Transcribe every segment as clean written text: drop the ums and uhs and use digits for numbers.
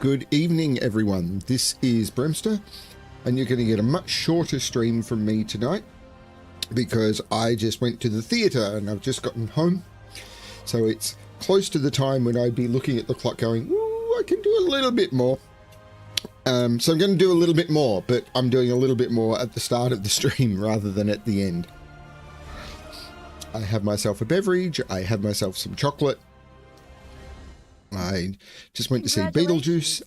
Good evening, everyone. This is Bremster, and you're going to get a much shorter stream from me tonight because I just went to the theatre and I've just gotten home. So it's close to the time when I'd be looking at the clock going, ooh, I can do a little bit more. So I'm going to do a little bit more, but I'm doing a little bit more at the start of the stream rather than at the end. I have myself a beverage. I have myself some chocolate. I just went to see Beetlejuice.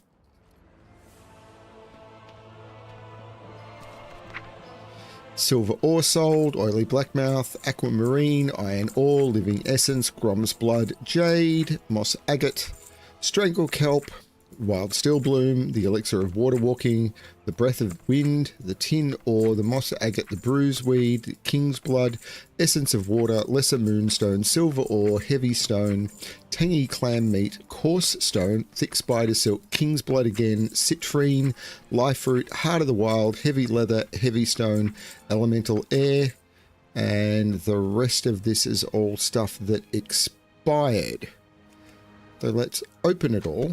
Silver ore sold, oily blackmouth, aquamarine, iron ore, living essence, grom's blood, jade, moss agate, strangle kelp, wild steel bloom, the elixir of water walking, the breath of wind, the tin ore, the moss agate, the bruise weed, the king's blood, essence of water, lesser moonstone, silver ore, heavy stone, tangy clam meat, coarse stone, thick spider silk, king's blood again, citrine, life fruit, heart of the wild, heavy leather, heavy stone, elemental air, and the rest of this is all stuff that expired. So let's open it all.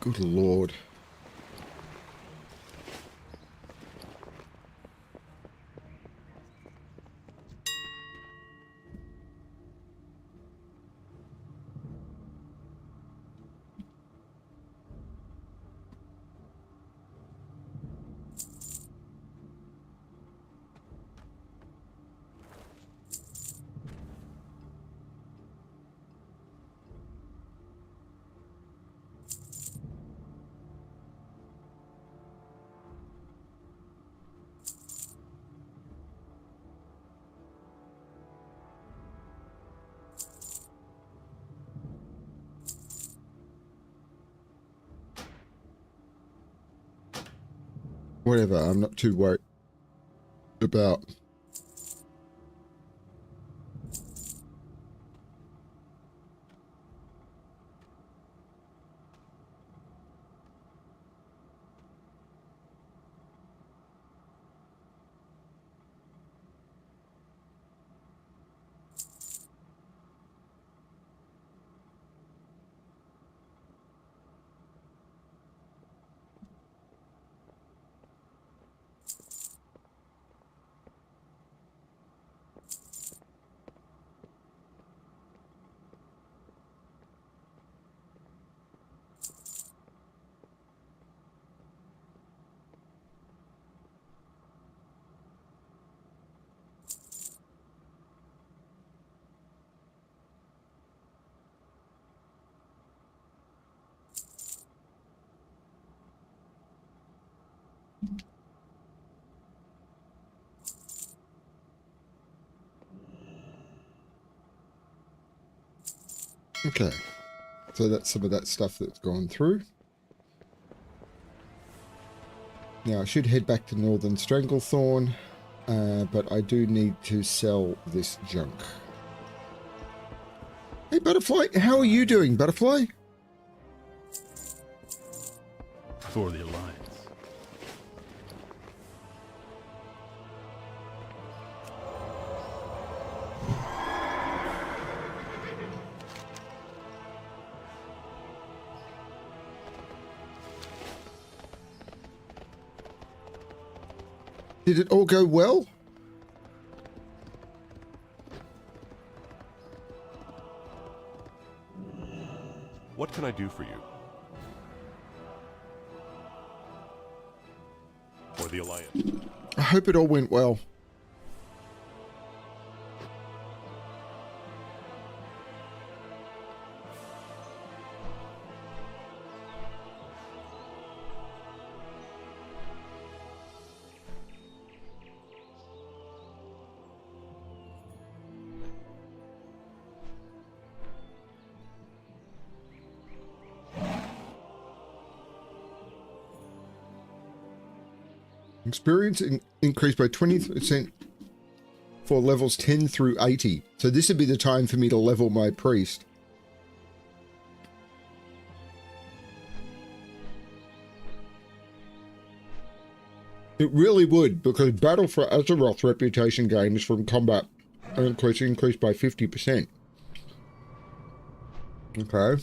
Good Lord. Whatever, I'm not too worried about. Okay, so that's some of that stuff that's gone through. Now I should head back to Northern Stranglethorn, but I do need to sell this junk. Hey Butterfly, how are you doing, Butterfly? For the Alliance. Did it all go well? What can I do for you? For the Alliance. I hope it all went well. Experience increased by 20% for levels 10 through 80. So this would be the time for me to level my priest. It really would, because Battle for Azeroth reputation gains from combat are increased by 50%. Okay.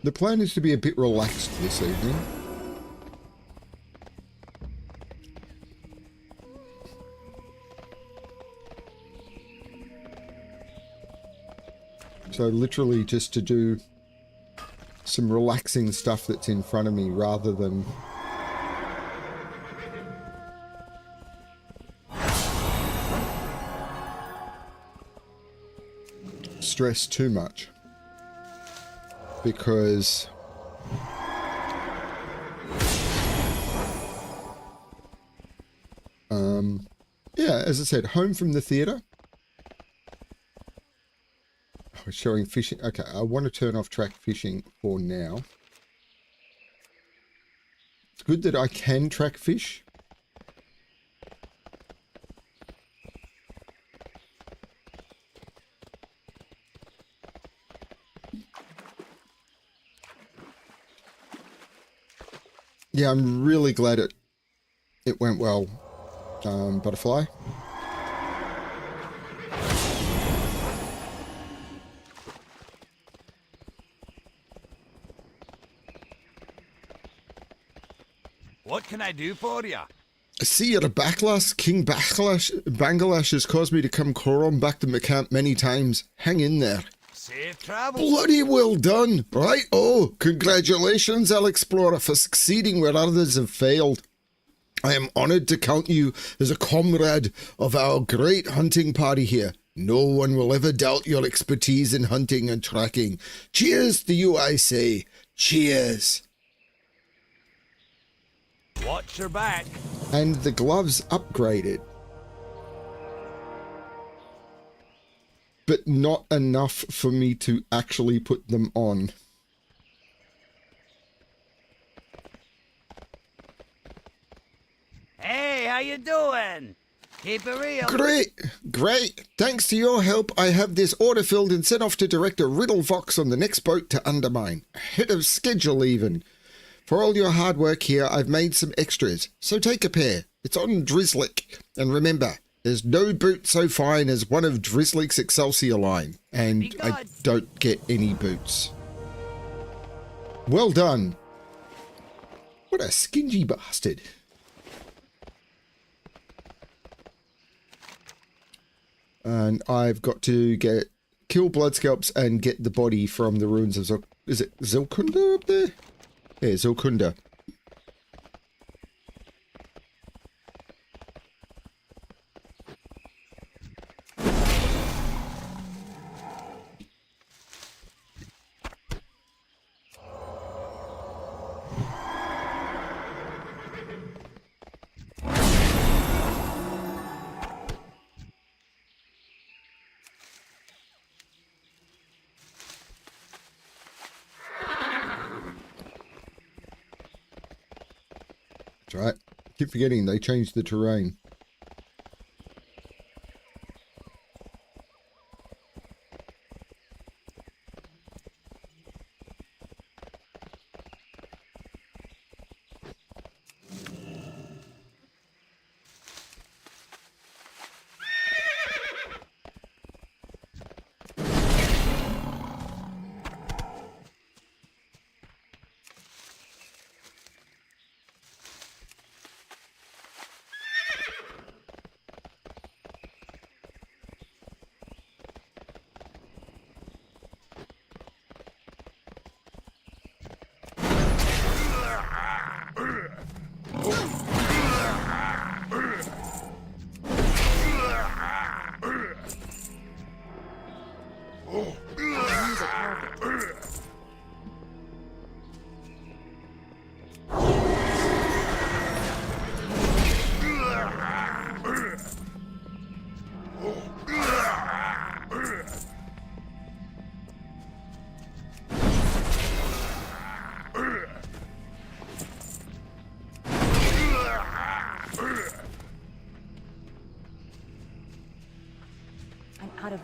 The plan is to be a bit relaxed this evening. So literally just to do some relaxing stuff that's in front of me rather than stress too much. Because yeah, as I said, home from the theatre. Oh, it's showing fishing. Okay, I want to turn off track fishing for now. It's good that I can track fish. Yeah, I'm really glad it went well, Butterfly. What can I do for you? I see you're a backlash. King Banglash has caused me to come crawling back to my camp many times. Hang in there. Safe travel. Bloody well done, right? Oh, congratulations, Alexplorer, for succeeding where others have failed. I am honoured to count you as a comrade of our great hunting party here. No one will ever doubt your expertise in hunting and tracking. Cheers to you, I say. Cheers. Watch your back. And the gloves upgraded. But not enough for me to actually put them on. Hey, how you doing? Keep it real. Great. Thanks to your help, I have this order filled and sent off to Director Riddlefox on the next boat to Undermine. Ahead of schedule even. For all your hard work here, I've made some extras, so take a pair. It's on Drizzlick. And remember, there's no boot so fine as one of Drizzlick's Excelsior line. And I don't get any boots. Well done. What a skingy bastard. And I've got to kill blood scalps and get the body from the ruins of is it Zilkunda up there? Yeah, Zilkunda. That's right. Keep forgetting they changed the terrain.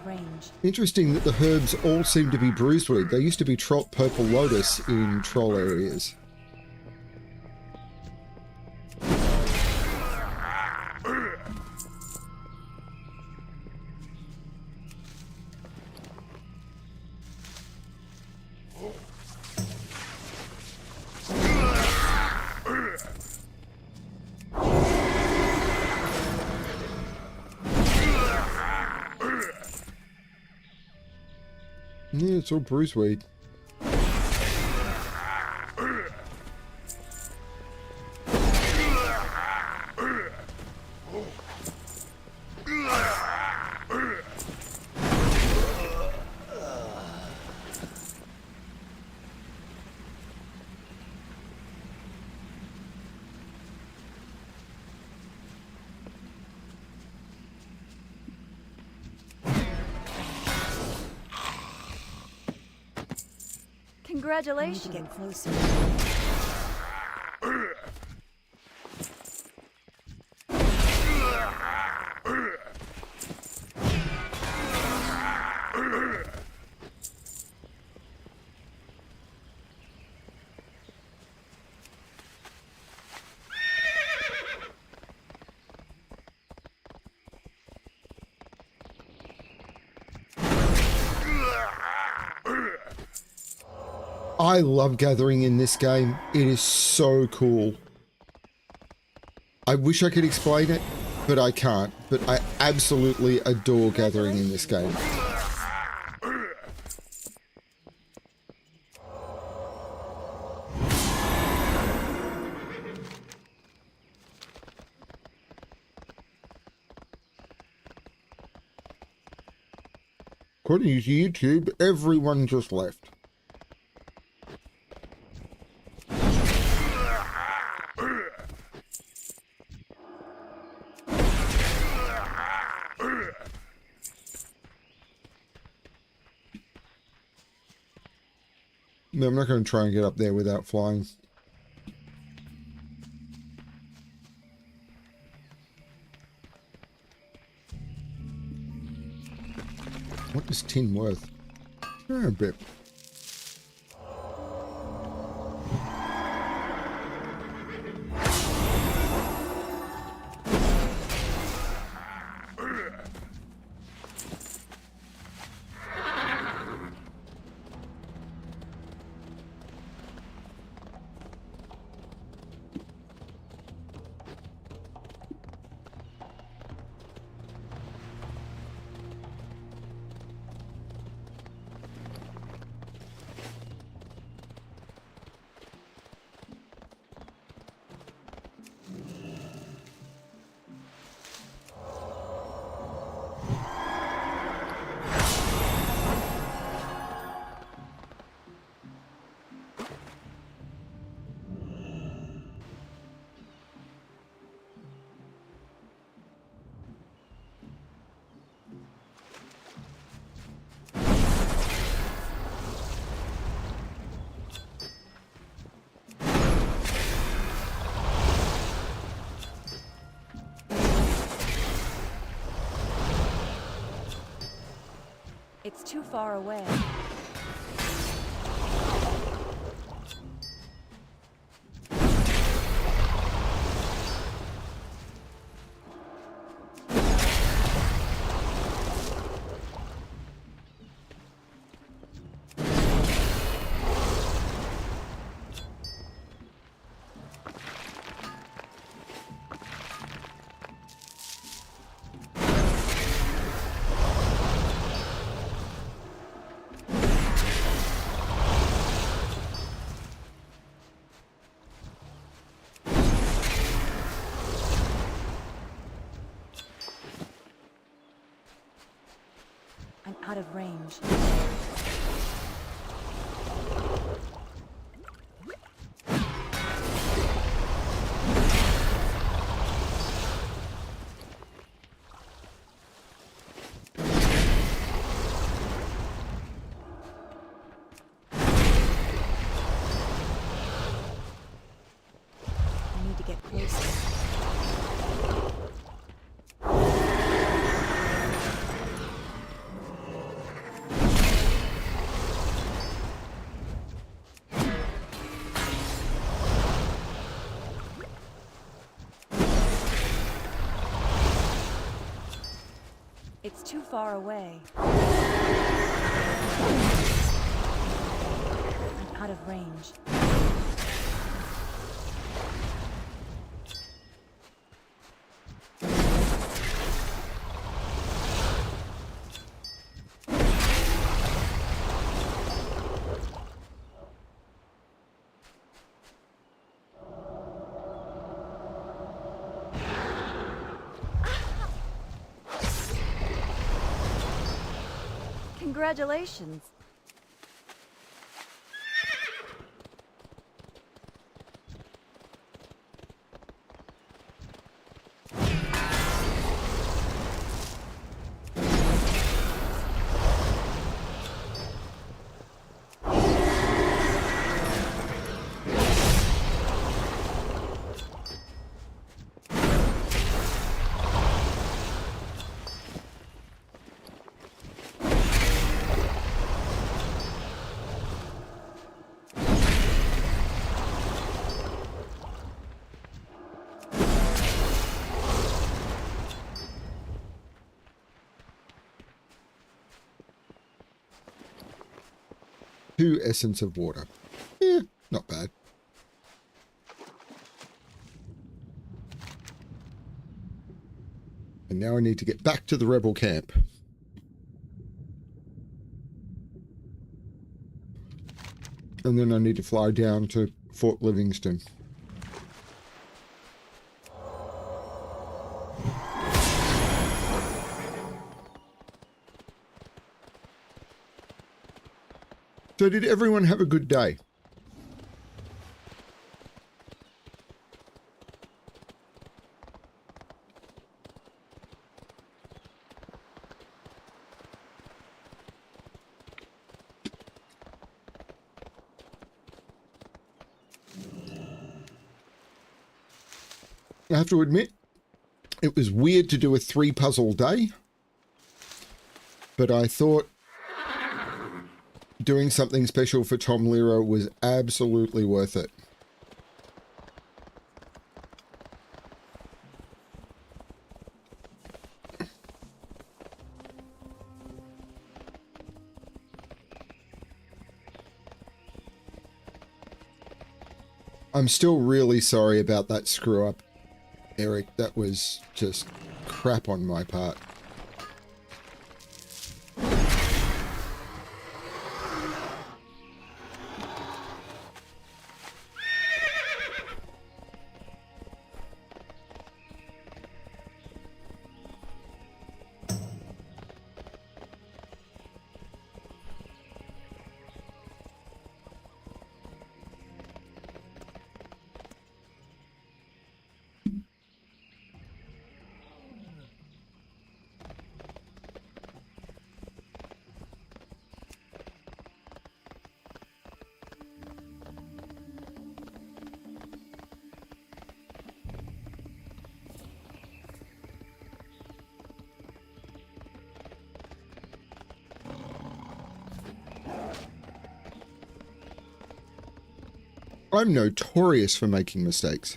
range. Interesting that the herbs all seem to be bruiseweed. They used to be purple lotus in troll areas. Yeah, it's all bruiseweed. Congratulations. I need to get closer. I love gathering in this game. It is so cool. I wish I could explain it, but I can't. But I absolutely adore gathering in this game. According to YouTube, everyone just left. No, I'm not going to try and get up there without flying. What is tin worth? A bit. It's too far away. I'm out of range. I need to get closer. too far away. I'm out of range. Congratulations. Two essence of water. Yeah, not bad. And now I need to get back to the rebel camp. And then I need to fly down to Fort Livingston. So did everyone have a good day? I have to admit, it was weird to do a 3 puzzle day, but I thought doing something special for Tom Lehrer was absolutely worth it. I'm still really sorry about that screw up, Eric. That was just crap on my part. I'm notorious for making mistakes.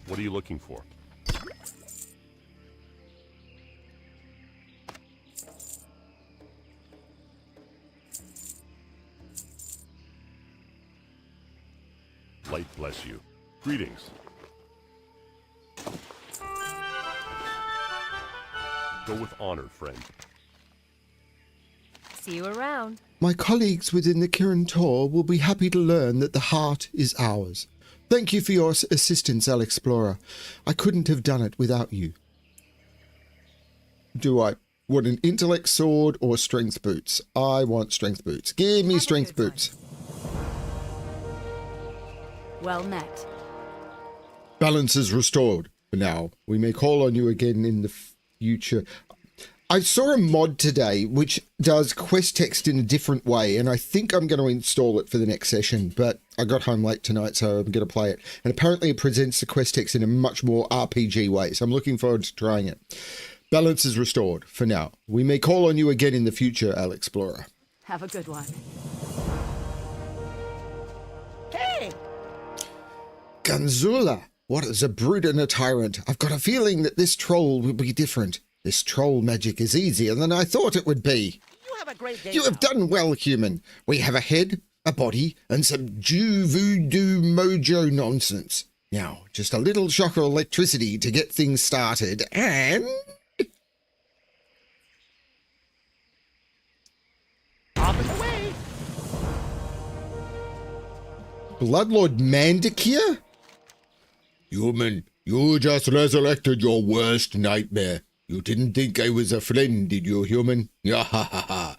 What are you looking for? Light bless you. Greetings. Go with honor, friend. See you around. My colleagues within the Kirin Tor will be happy to learn that the heart is ours. Thank you for your assistance, Alexplorer. I couldn't have done it without you. Do I want an intellect sword or strength boots? I want strength boots. Give me strength boots. Well met. Balance is restored for now. We may call on you again in the future. I saw a mod today which does quest text in a different way, and I think I'm going to install it for the next session, but I got home late tonight, so I'm going to play it. And apparently it presents the quest text in a much more RPG way, so I'm looking forward to trying it. Balance is restored for now. We may call on you again in the future, Alexplorer. Have a good one. Hey! Ganzula, what is a brute and a tyrant? I've got a feeling that this troll will be different. This troll magic is easier than I thought it would be. You have a great day. You have done well, human. We have a head, a body, and some Jew voodoo mojo nonsense. Now, just a little shock of electricity to get things started, and... Off and away. Bloodlord Mandakir? Human, you just resurrected your worst nightmare. You didn't think I was a friend, did you, human? Ha ha ha ha.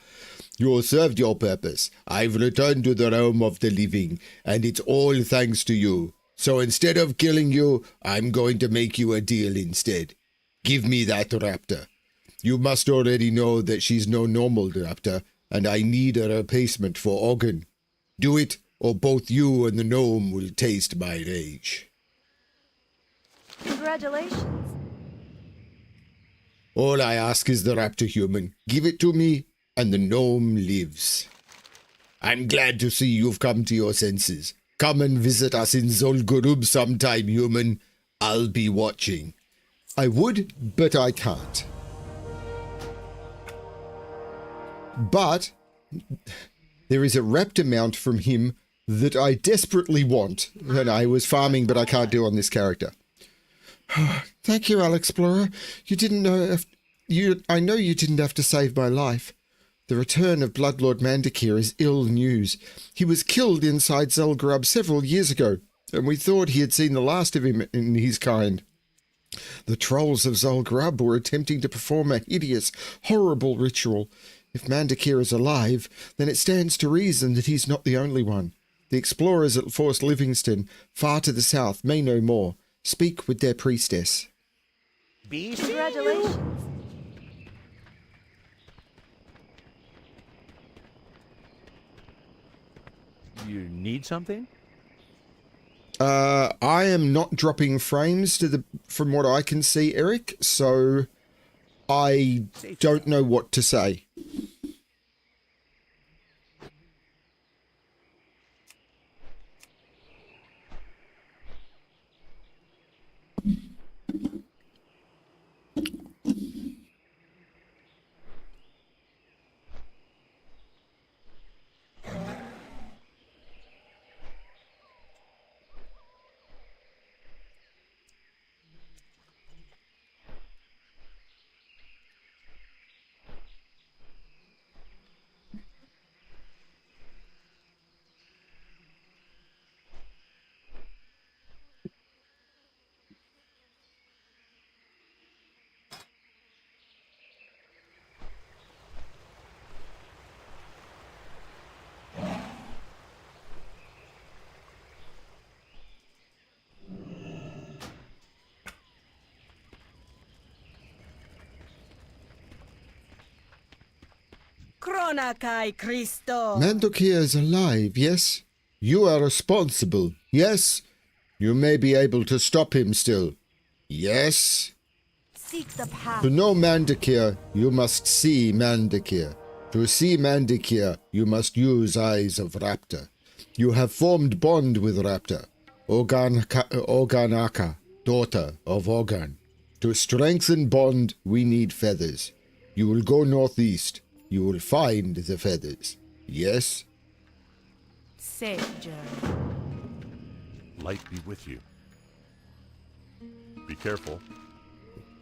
You served your purpose. I've returned to the realm of the living, and it's all thanks to you. So instead of killing you, I'm going to make you a deal instead. Give me that raptor. You must already know that she's no normal raptor, and I need a replacement for Organ. Do it, or both you and the gnome will taste my rage. Congratulations. All I ask is the raptor, human. Give it to me, and the gnome lives. I'm glad to see you've come to your senses. Come and visit us in Zolgurub sometime, human. I'll be watching. I would, but I can't. But there is a raptor mount from him that I desperately want, and I was farming, but I can't do on this character. Thank you, Alexplorer. You didn't know if I know you didn't have to save my life. The return of Bloodlord Mandakir is ill news. He was killed inside Zelgrub several years ago, and we thought he had seen the last of him in his kind. The trolls of Zelgrub were attempting to perform a hideous, horrible ritual. If Mandakir is alive, then it stands to reason that he's not the only one. The explorers at Forest Livingston, far to the south, may know more. Speak with their priestess. Congratulations. You need something? I am not dropping frames from what I can see, Eric, so I don't know what to say. Kronakai Christo. Mandakir is alive, yes? You are responsible, yes? You may be able to stop him still, yes? Seek the path. To know Mandakir, you must see Mandakir. To see Mandakir, you must use Eyes of Raptor. You have formed bond with Raptor, Organaka, daughter of Organ. To strengthen bond, we need feathers. You will go northeast. You will find the feathers. Yes? Safe journey. Light be with you. Be careful.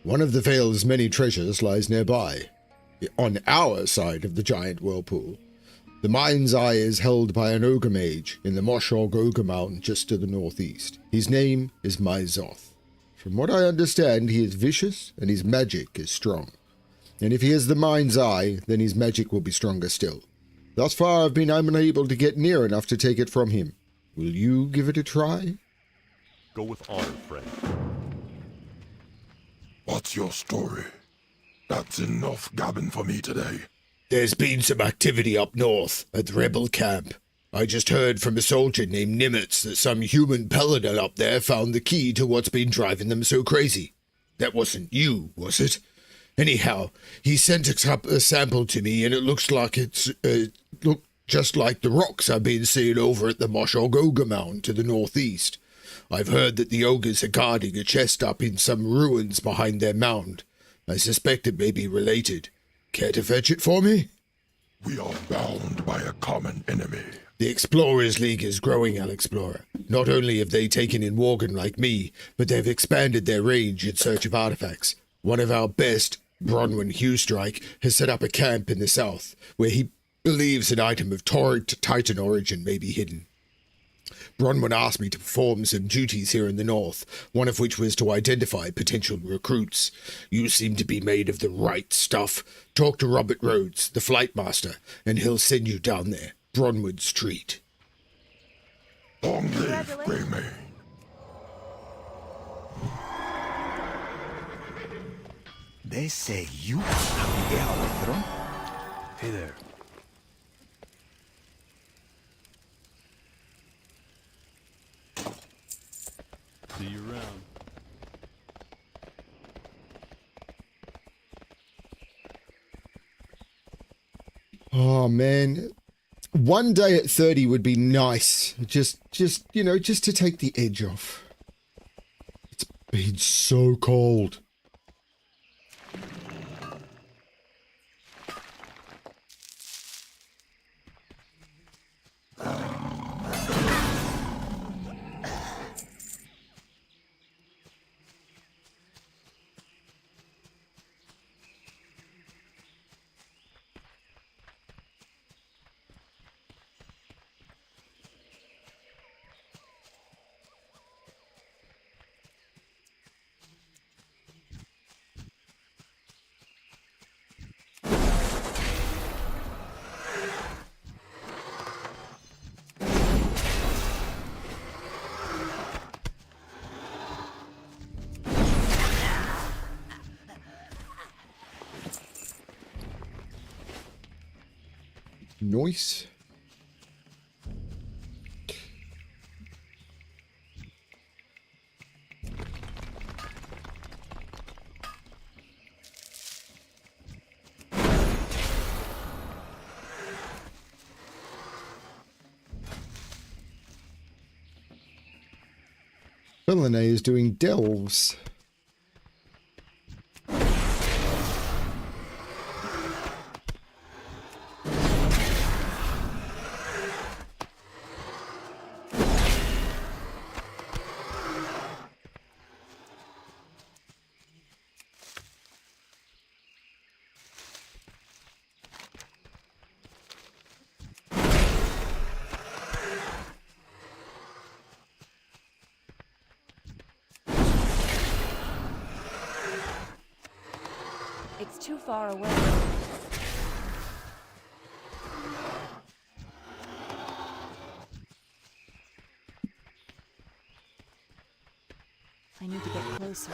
One of the Vale's many treasures lies nearby, on our side of the giant whirlpool. The mind's eye is held by an ogre mage in the Moshog Ogre Mountain just to the northeast. His name is Myzoth. From what I understand, he is vicious and his magic is strong. And if he has the mind's eye, then his magic will be stronger still. Thus far I've been unable to get near enough to take it from him. Will you give it a try? Go with honor, friend. What's your story? That's enough gabbing for me today. There's been some activity up north at the rebel camp. I just heard from a soldier named Nimitz that some human paladin up there found the key to what's been driving them so crazy. That wasn't you, was it? Anyhow, he sent a sample to me, and it looks like looked just like the rocks I've been seeing over at the Moshog Ogre Mound to the northeast. I've heard that the ogres are guarding a chest up in some ruins behind their mound. I suspect it may be related. Care to fetch it for me? We are bound by a common enemy. The Explorers League is growing, Alexplorer. Not only have they taken in Worgen like me, but they've expanded their range in search of artifacts. One of our best, Bronwyn Hughstrike, has set up a camp in the south, where he believes an item of Titan origin may be hidden. Bronwyn asked me to perform some duties here in the north, one of which was to identify potential recruits. You seem to be made of the right stuff. Talk to Robert Rhodes, the flight master, and he'll send you down there. Bronwood Street. Long live Greymane. They say you have the heir with them. Hey there. See you around. Oh, man. One day at 30 would be nice. Just to take the edge off. It's been so cold. Noise. Paladin is doing delves. It's too far away. I need to get closer.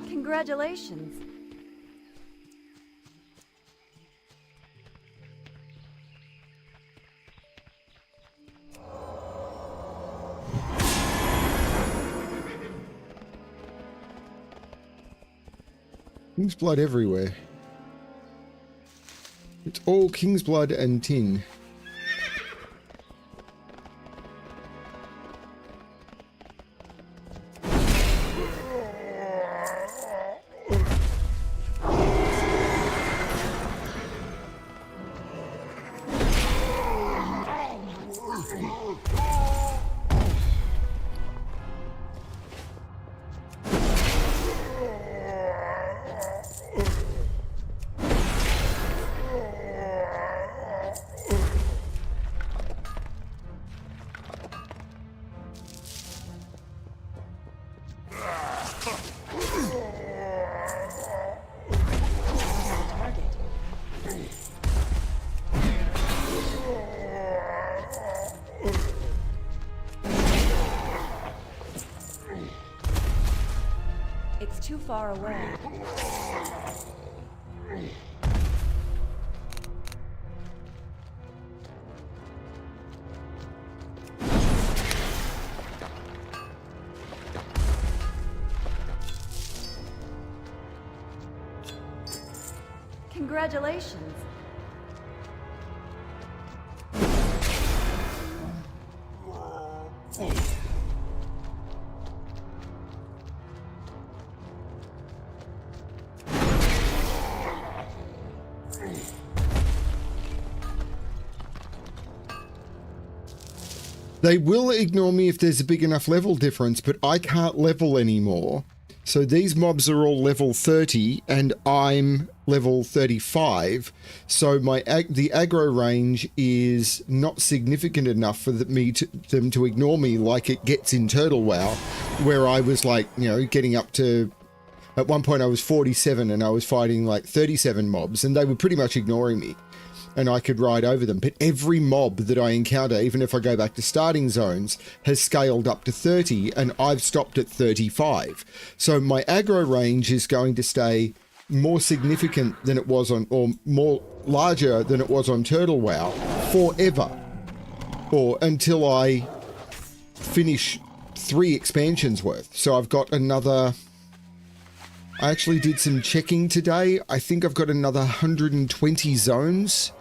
Congratulations. King's blood everywhere. It's all king's blood and tin. It's too far away. Congratulations. They will ignore me if there's a big enough level difference, but I can't level anymore. So these mobs are all level 30 and I'm level 35. So the aggro range is not significant enough for them to ignore me like it gets in Turtle WoW, where I was like, you know, getting up to, at one point I was 47 and I was fighting like 37 mobs and they were pretty much ignoring me. And I could ride over them. But every mob that I encounter, even if I go back to starting zones, has scaled up to 30, and I've stopped at 35. So my aggro range is going to stay more significant than it was on, or more larger than it was on Turtle WoW forever. Or until I finish 3 expansions worth. So I've got another... I actually did some checking today. I think I've got another 120 zones,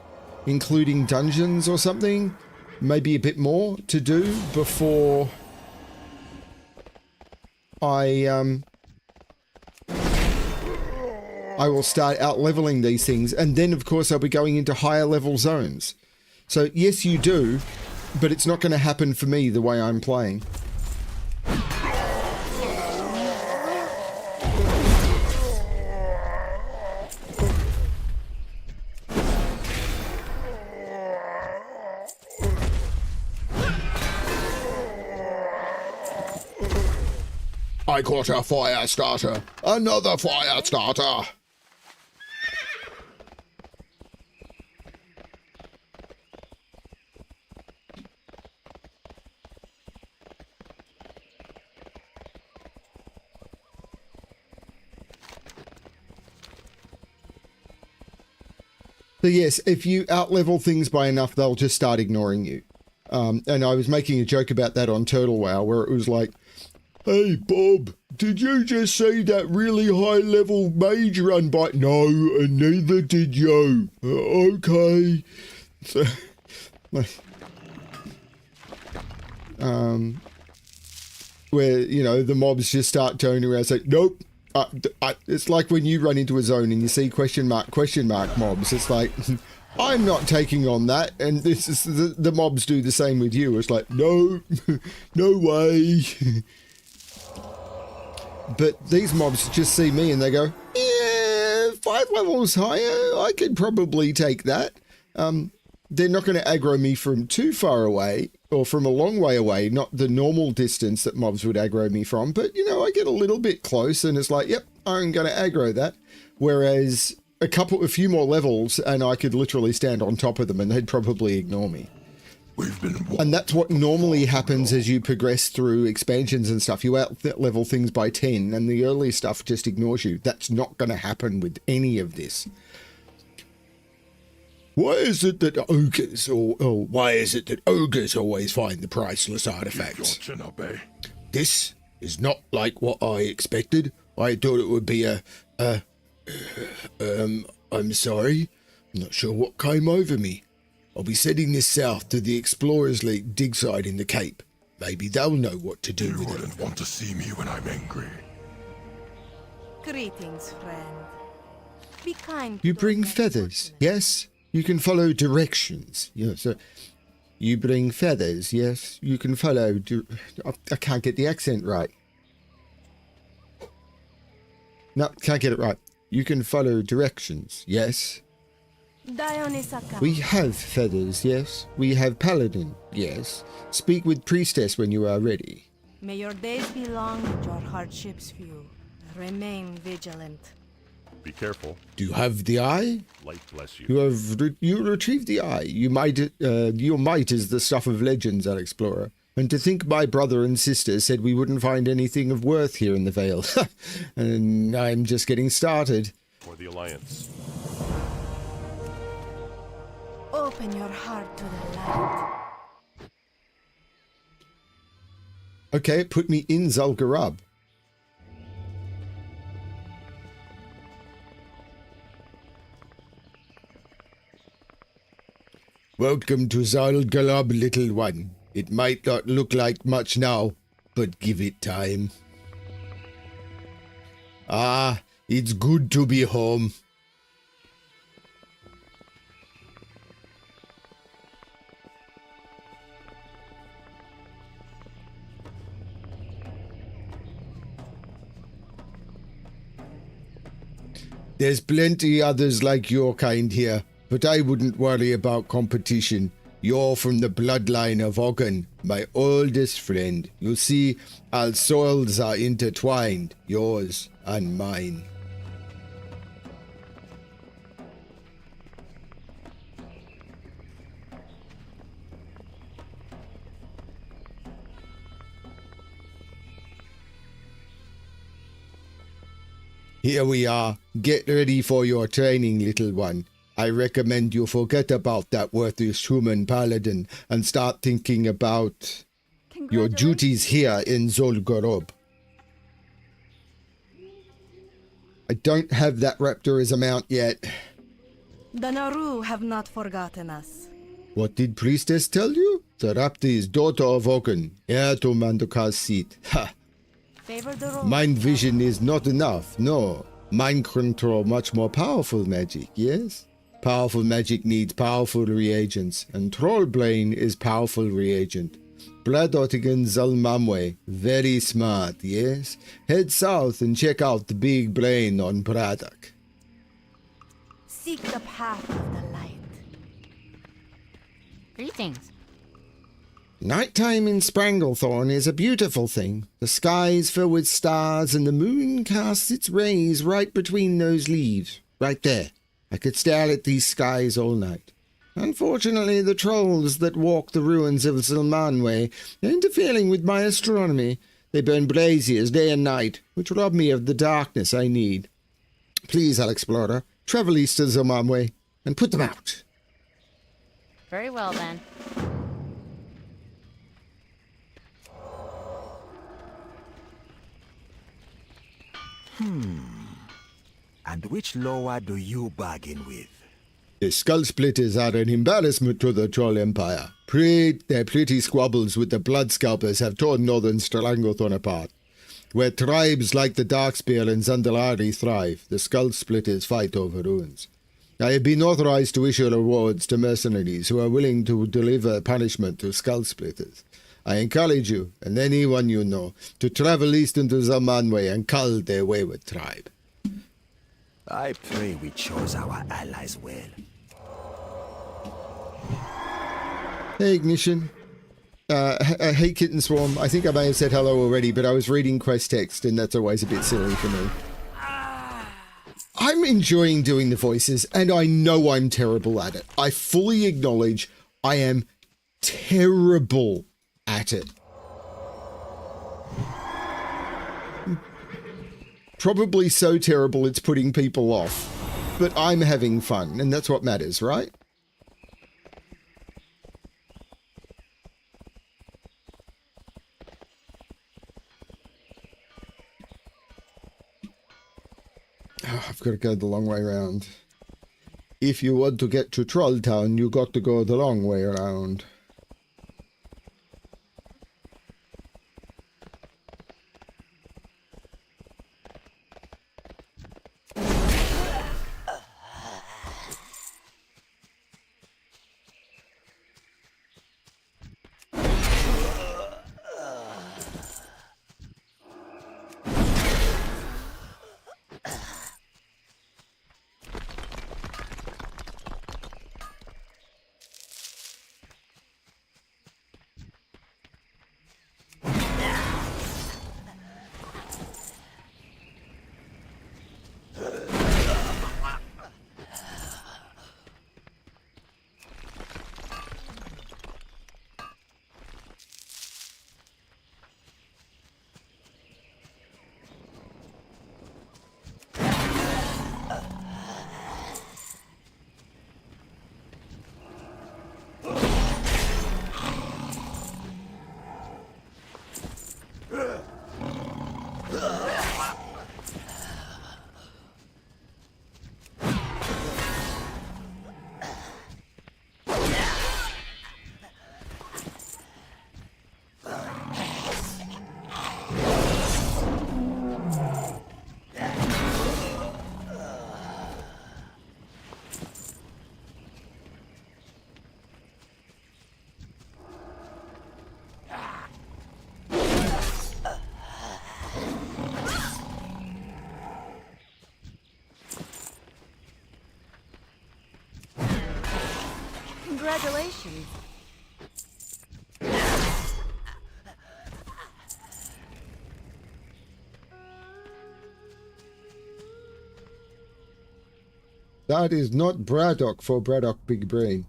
including dungeons or something, maybe a bit more to do before I will start out leveling these things, and then of course I'll be going into higher level zones. So yes, you do, but it's not going to happen for me the way I'm playing. I caught a fire starter. Another fire starter. So yes, if you outlevel things by enough, they'll just start ignoring you. And I was making a joke about that on Turtle WoW, where it was like, hey, Bob, did you just see that really high-level mage run by? No, and neither did you. Okay. So, where, you know, the mobs just start turning around and say, nope. It's like when you run into a zone and you see question mark mobs. It's like, I'm not taking on that. And this is the mobs do the same with you. It's like, no, no way. But these mobs just see me and they go, yeah, 5 levels higher, I could probably take that. They're not going to aggro me from too far away or from a long way away, not the normal distance that mobs would aggro me from. But, you know, I get a little bit close and it's like, yep, I'm going to aggro that. Whereas a few more levels and I could literally stand on top of them and they'd probably ignore me. And that's what normally happens as you progress through expansions and stuff. You out-level things by 10 and the early stuff just ignores you. That's not going to happen with any of this. Why is it that ogres, why is it that ogres always find the priceless artifacts? This is not like what I expected. I thought it would be I'm sorry. I'm not sure what came over me. I'll be sending this south to the Explorers League dig site in the Cape. Maybe they'll know what to do with it. You wouldn't want to see me when I'm angry. Greetings, friend. Be kind. You bring feathers, yes? You can follow directions. Yes, you bring feathers, yes? You can follow... I can't get the accent right. No, can't get it right. You can follow directions, yes? We have feathers, yes. We have Paladin, yes. Speak with Priestess when you are ready. May your days be long and your hardships few. Remain vigilant. Be careful. Do you have the eye? Light bless you. You retrieved the eye. Your might is the stuff of legends, Alexplorer. And to think my brother and sister said we wouldn't find anything of worth here in the Vale. And I'm just getting started. For the Alliance. Open your heart to the light. Okay, put me in Zul'Gurub. Welcome to Zul'Gurub, little one. It might not look like much now, but give it time. Ah, it's good to be home. There's plenty others like your kind here, but I wouldn't worry about competition. You're from the bloodline of Ogun, my oldest friend. You see, our souls are intertwined, yours and mine. Here we are. Get ready for your training, little one. I recommend you forget about that worthless human paladin and start thinking about your duties here in Zul'Gurub. I don't have that raptorism out yet. The Naru have not forgotten us. What did Priestess tell you? The Raptor is daughter of Ogun, heir to Mandukar's seat. Ha! Favor the road. Mind vision is not enough, no. Mind control much more powerful magic, yes? Powerful magic needs powerful reagents, and Troll Brain is powerful reagent. Bladotigan Zul'Mamwe, very smart, yes? Head south and check out the big brain on Braddock. Seek the path of the light. Greetings. Nighttime in Spranglethorn is a beautiful thing. The sky is filled with stars and the moon casts its rays right between those leaves. Right there. I could stare at these skies all night. Unfortunately, the trolls that walk the ruins of Zul'Manwe are interfering with my astronomy. They burn braziers day and night, which rob me of the darkness I need. Please, Alexplorer, travel east to Zul'Manwe and put them out. Very well, then. And which lower do you bargain with? The Skull Splitters are an embarrassment to the Troll Empire. Their pretty squabbles with the Blood Scalpers have torn northern Stranglethorn apart. Where tribes like the Darkspear and Zandalari thrive, the Skull Splitters fight over ruins. I have been authorized to issue rewards to mercenaries who are willing to deliver punishment to Skull Splitters. I encourage you, and anyone you know, to travel east into Zul'Manwe and cull their wayward tribe. I pray we chose our allies well. Hey, Ignition. Hey, Kitten Swarm. I think I may have said hello already, but I was reading quest text, and that's always a bit silly for me. I'm enjoying doing the voices, and I know I'm terrible at it. I fully acknowledge I am terrible at it. Probably so terrible it's putting people off. But I'm having fun, and that's what matters, right? Oh, I've got to go the long way around. If you want to get to Trolltown, you got to go the long way around. Congratulations. That is not Braddock for Braddock Big Brain.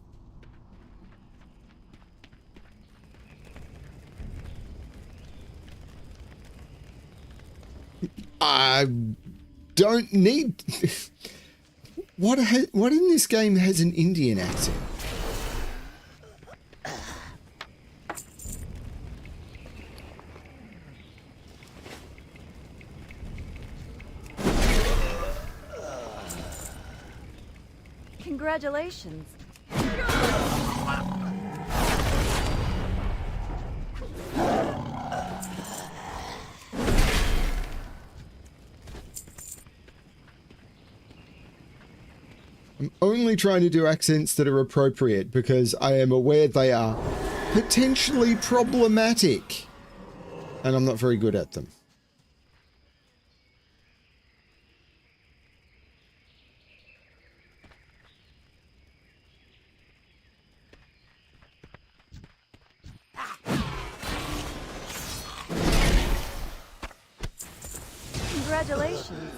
I don't need... What in this game has an Indian accent? Congratulations. I'm only trying to do accents that are appropriate because I am aware they are potentially problematic. And I'm not very good at them. Congratulations.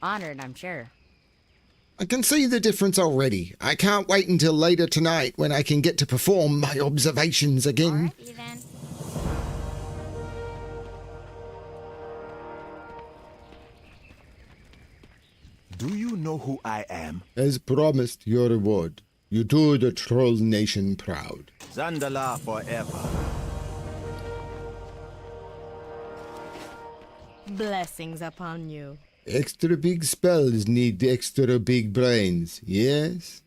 Honored, I'm sure. I can see the difference already. I can't wait until later tonight when I can get to perform my observations again. Alrighty then. Do you know who I am? As promised, your reward. You do the Troll Nation proud. Zandala forever. Blessings upon you. Extra big spells need extra big brains, yes?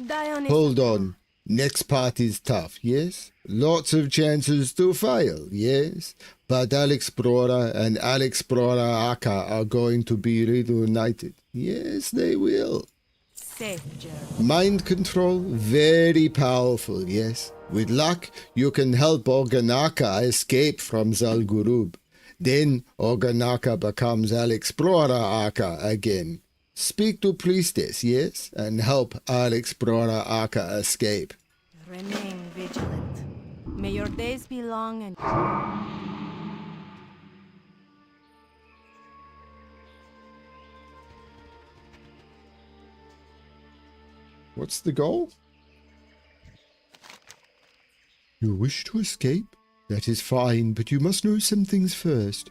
Dionysus. Hold on. Next part is tough, yes? Lots of chances to fail, yes? But Alexplorer and Alexplorer Aka are going to be reunited. Yes, they will. Safe journey. Mind control, very powerful, yes? With luck, you can help Organaka escape from Zalgurub. Then Organaka becomes Alexplorer Aka again. Speak to Priestess, yes? And help Alexplorer Aka escape. Remain vigilant. May your days be long and... What's the goal? You wish to escape? That is fine, but you must know some things first.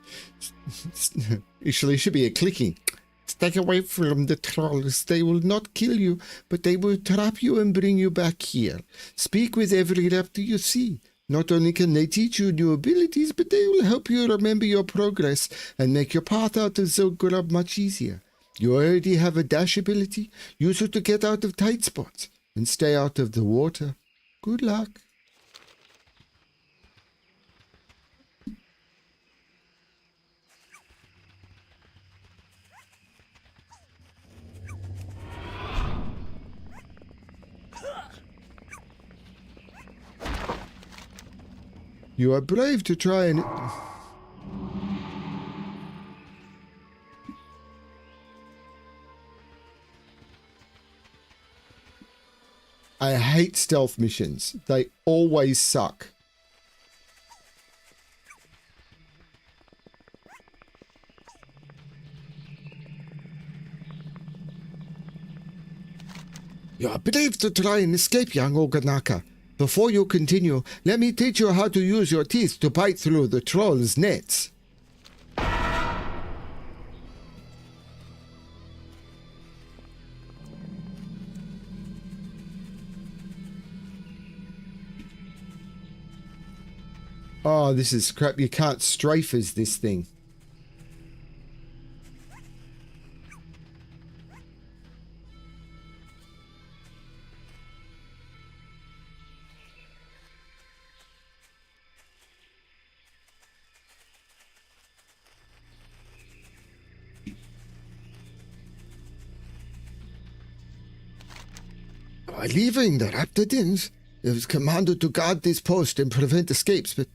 Actually, it should be a clicking. Stay away from the trolls. They will not kill you, but they will trap you and bring you back here. Speak with every raptor you see. Not only can they teach you new abilities, but they will help you remember your progress and make your path out of Zilgrub much easier. You already have a dash ability. Use it to get out of tight spots and stay out of the water. Good luck. You are brave to try and... I hate stealth missions. They always suck. You are brave to try and escape, young Oganaka. Before you continue, let me teach you how to use your teeth to bite through the troll's nets. Oh, this is crap. You can't strafe as this thing. By leaving the raptor dens, it was commanded to guard this post and prevent escapes, but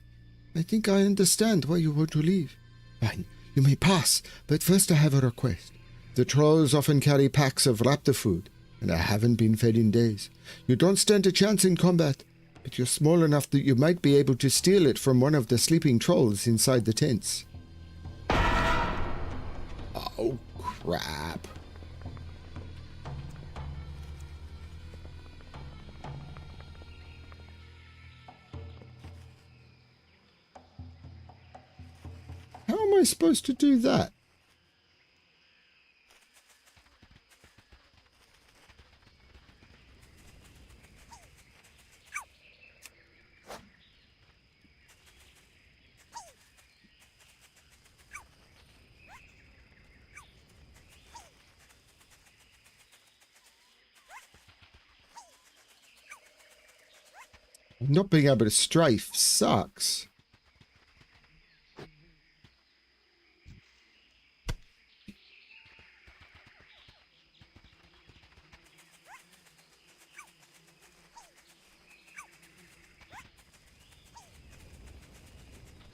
I think I understand why you want to leave. Fine, you may pass, but first I have a request. The trolls often carry packs of raptor food, and I haven't been fed in days. You don't stand a chance in combat, but you're small enough that you might be able to steal it from one of the sleeping trolls inside the tents. Oh, crap. How am I supposed to do that? Not being able to strafe sucks.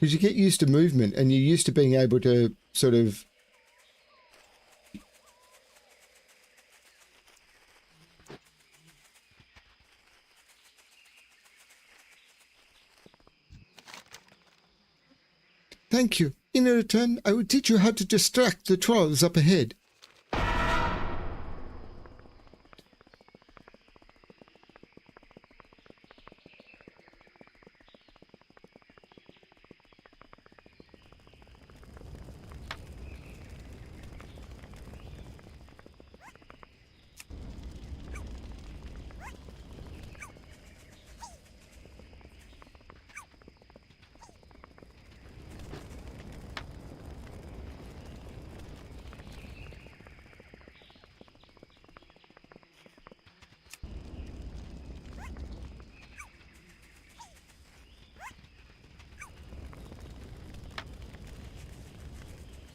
Because you get used to movement and you're used to being able to sort of... Thank you. In return, I will teach you how to distract the trolls up ahead.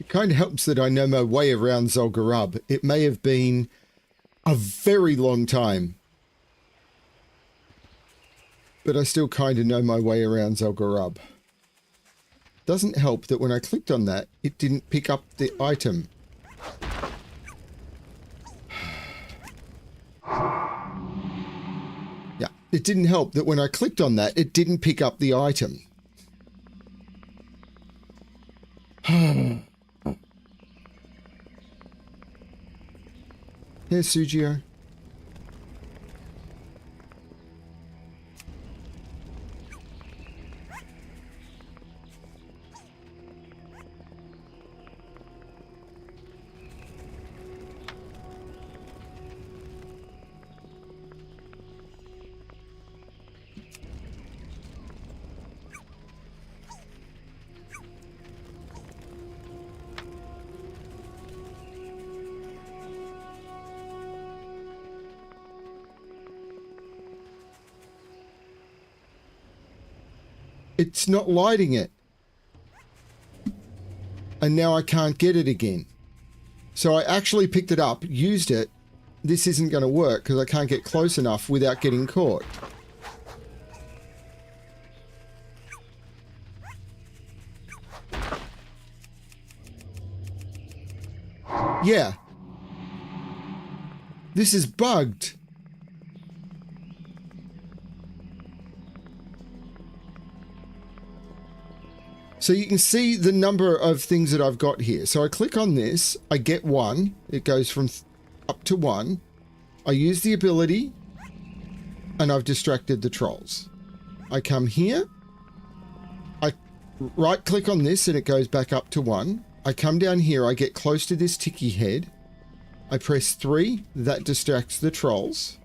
Kind of helps that I know my way around Zul'Gurub. It may have been a very long time, but I still kind of know my way around Zul'Gurub. Doesn't help that when I clicked on that, it didn't pick up the item. Yeah, it didn't help that when I clicked on that, it didn't pick up the item. Here's Sujio. It's not lighting it. And now I can't get it again. So I actually picked it up, used it. This isn't going to work because I can't get close enough without getting caught. Yeah. This is bugged. So you can see the number of things that I've got here. So I click on this, I get 1. It goes from up to 1. I use the ability, and I've distracted the trolls. I come here, I right click on this, and it goes back up to 1. I come down here, I get close to this ticky head. I press 3, that distracts the trolls.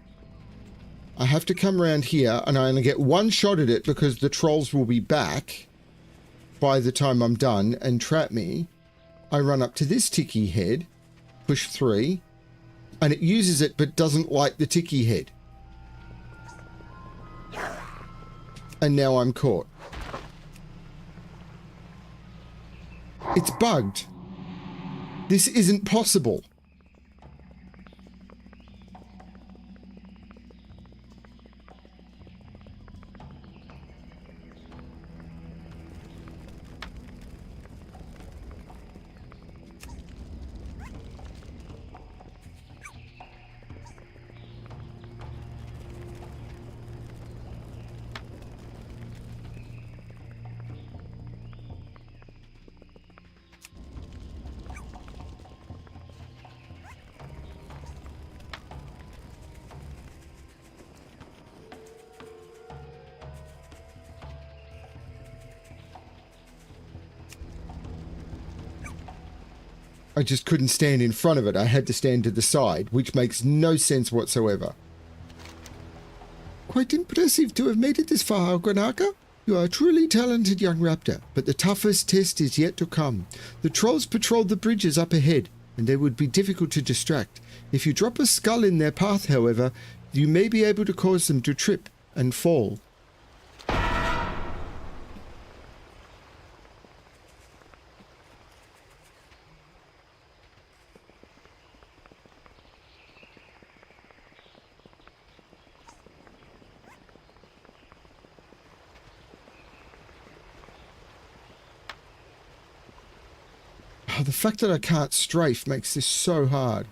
I have to come around here, and I only get 1 shot at it because the trolls will be back by the time I'm done and trap me. I run up to this ticky head, push 3, and it uses it but doesn't like the ticky head. And now I'm caught. It's bugged. This isn't possible. I just couldn't stand in front of it. I had to stand to the side, which makes no sense whatsoever. Quite impressive to have made it this far, Granaka. You are a truly talented young raptor, but the toughest test is yet to come. The trolls patrol the bridges up ahead, and they would be difficult to distract. If you drop a skull in their path, however, you may be able to cause them to trip and fall. Oh, the fact that I can't strafe makes this so hard.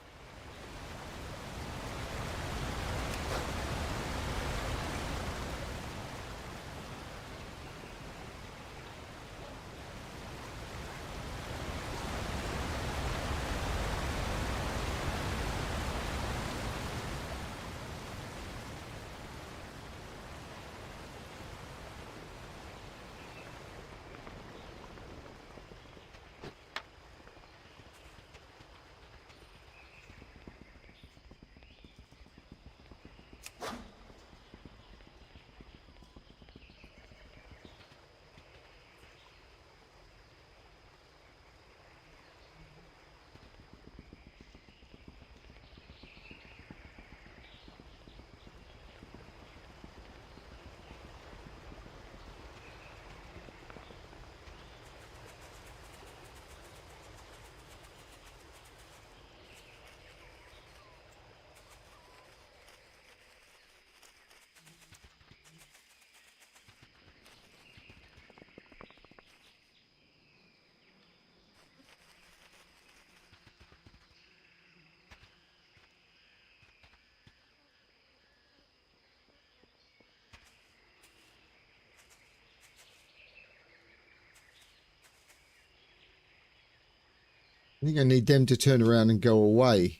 I think I need them to turn around and go away.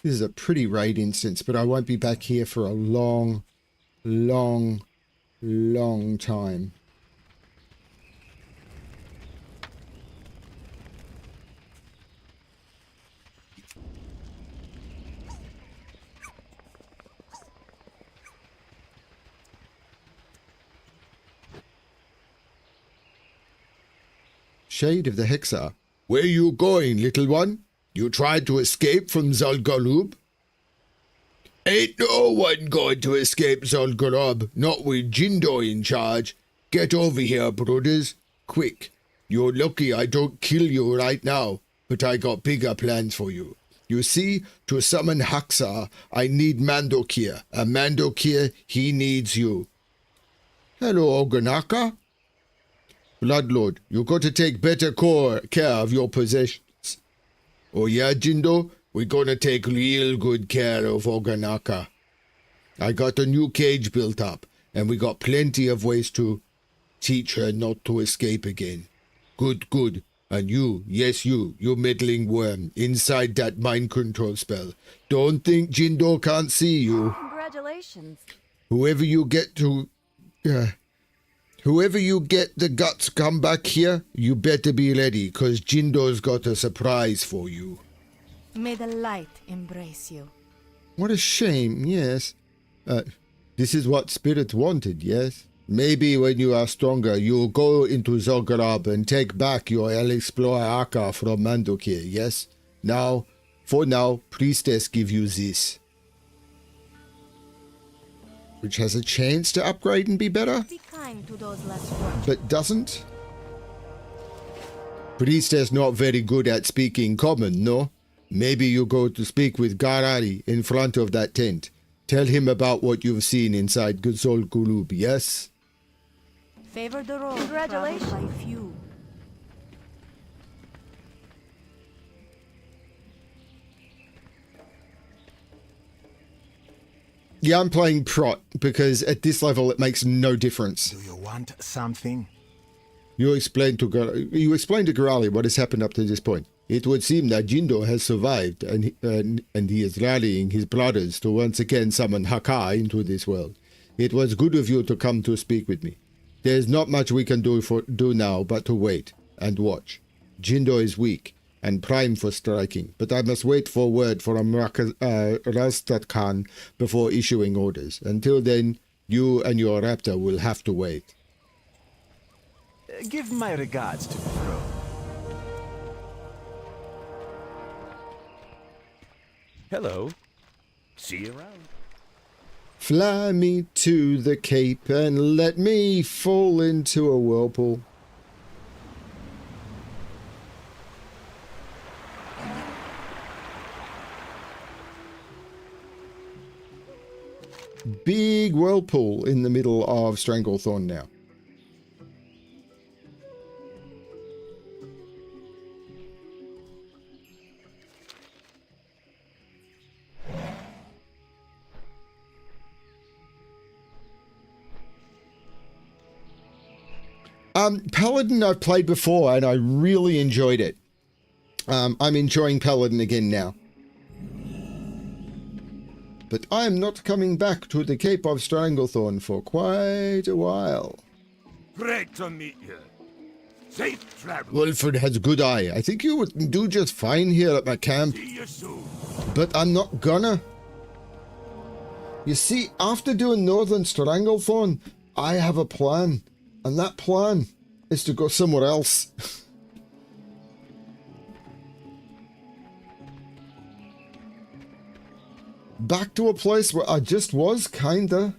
This is a pretty raid instance, but I won't be back here for a long, long, long time. Shade of the Hexa. Where you going, little one? You tried to escape from Zul'Gurub? Ain't no one going to escape Zul'Gurub, not with Jindo in charge. Get over here, brothers. Quick. You're lucky I don't kill you right now, but I got bigger plans for you. You see, to summon Haxa, I need Mandokir. A Mandokir, he needs you. Hello, Oganaka. Bloodlord, you got to take better care of your possessions. Oh yeah, Jindo? We're gonna take real good care of Oganaka. I got a new cage built up, and we got plenty of ways to teach her not to escape again. Good, good. And you, yes you meddling worm, inside that mind control spell. Don't think Jindo can't see you. Congratulations. Whoever you get the guts come back here, you better be ready, 'cause Jindo's got a surprise for you. May the light embrace you. What a shame, yes. This is what Spirit wanted, yes? Maybe when you are stronger, you'll go into Zograb and take back your Alexplorer Aka from Mandokir, yes? Now, for now, Priestess give you this. Which has a chance to upgrade and be better, Be kind to those less fortunate. but doesn't. Priestess not very good at speaking common, no? Maybe you go to speak with Garari in front of that tent. Tell him about what you've seen inside Gazol Gulub, yes? Favor the road. Congratulations. traveled by few. Yeah, I'm playing Prot because at this level it makes no difference. Do you want something? You explained to Garali what has happened up to this point. It would seem that Jindo has survived, and he is rallying his brothers to once again summon Haka into this world. It was good of you to come to speak with me. There is not much we can do now but to wait and watch. Jindo is weak and prime for striking, but I must wait for word from Rastat Khan before issuing orders. Until then, you and your raptor will have to wait. Give my regards to the throne. Hello. See you around. Fly me to the Cape and let me fall into a whirlpool. Big whirlpool in the middle of Stranglethorn now. Paladin I've played before and I really enjoyed it. I'm enjoying Paladin again now. But I am not coming back to the Cape of Stranglethorn for quite a while. Great to meet you. Safe travel. Wilfred has a good eye. I think you would do just fine here at my camp. See you soon. But I'm not gonna. You see, after doing Northern Stranglethorn, I have a plan. And that plan is to go somewhere else. Back to a place where I just was, kinda.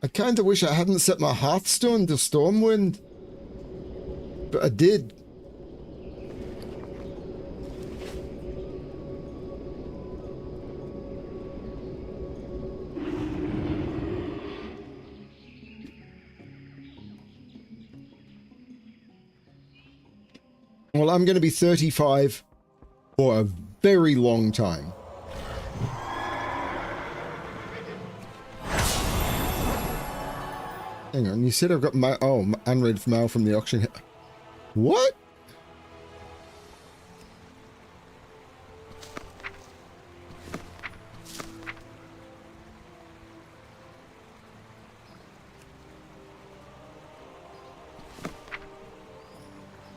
I kinda wish I hadn't set my Hearthstone to Stormwind. But I did. Well, I'm going to be 35 for a very long time. Hang on, you said I've got my... Oh, unread mail from the auction. What?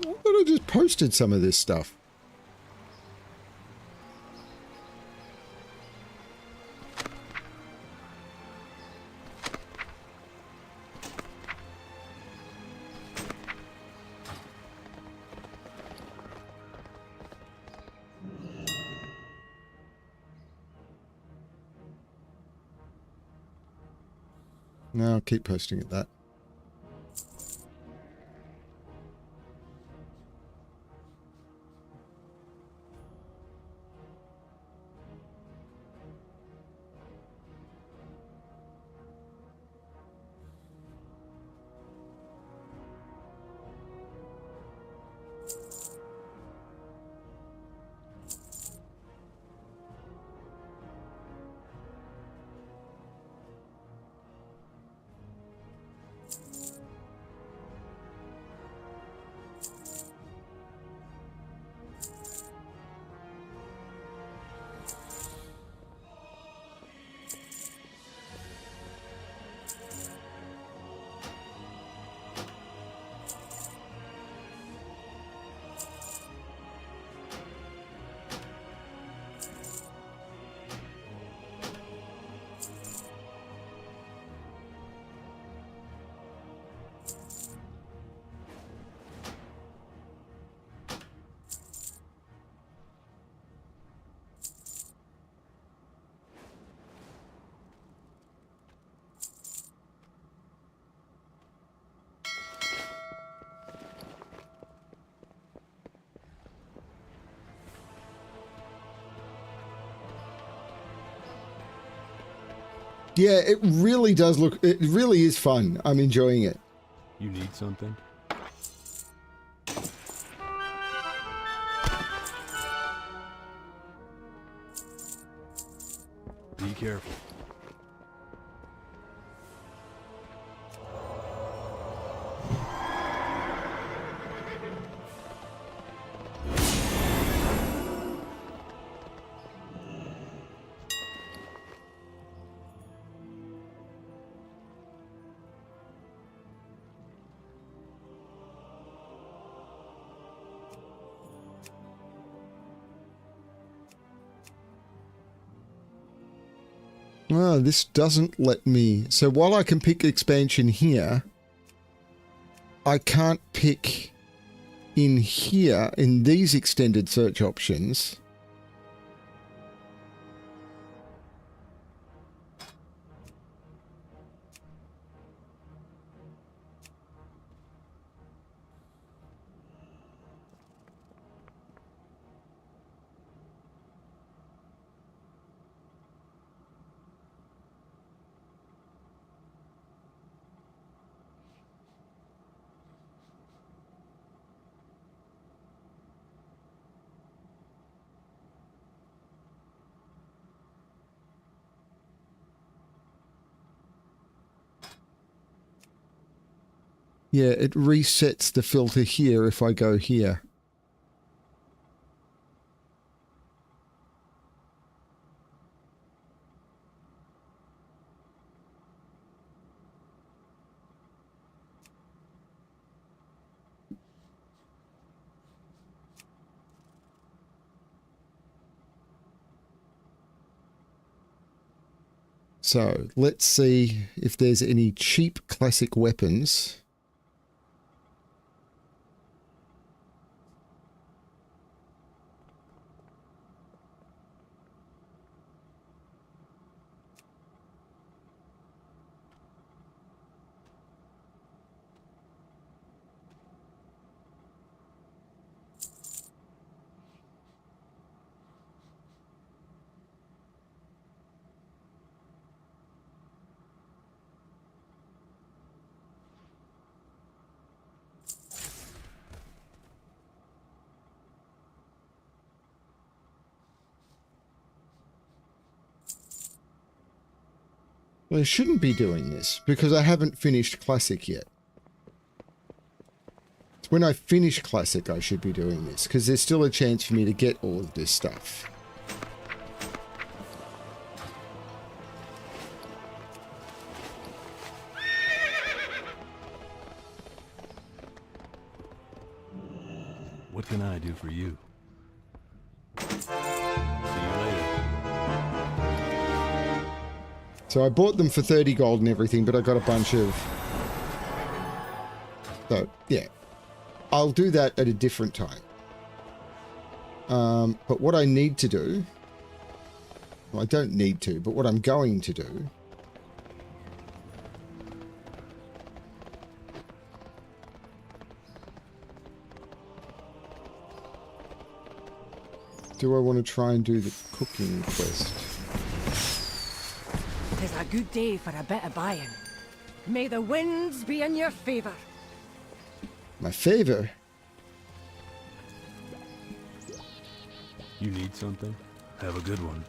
I thought I just posted some of this stuff. No, I'll keep posting at that. Yeah, it really does look... It really is fun. I'm enjoying it. You need something? Be careful. Oh, this doesn't let me... So while I can pick expansion here, I can't pick in here, in these extended search options. Yeah, it resets the filter here if I go here. So, let's see if there's any cheap classic weapons. Well, I shouldn't be doing this because I haven't finished Classic yet. It's when I finish Classic I should be doing this because there's still a chance for me to get all of this stuff. What can I do for you? See you later. So I bought them for 30 gold and everything, but I got a bunch of... So, yeah. I'll do that at a different time. But what I need to do... Well, I don't need to, but what I'm going to do... Do I want to try and do the cooking quest? 'Tis a good day for a bit of buying. May the winds be in your favor. My favor? You need something? Have a good one.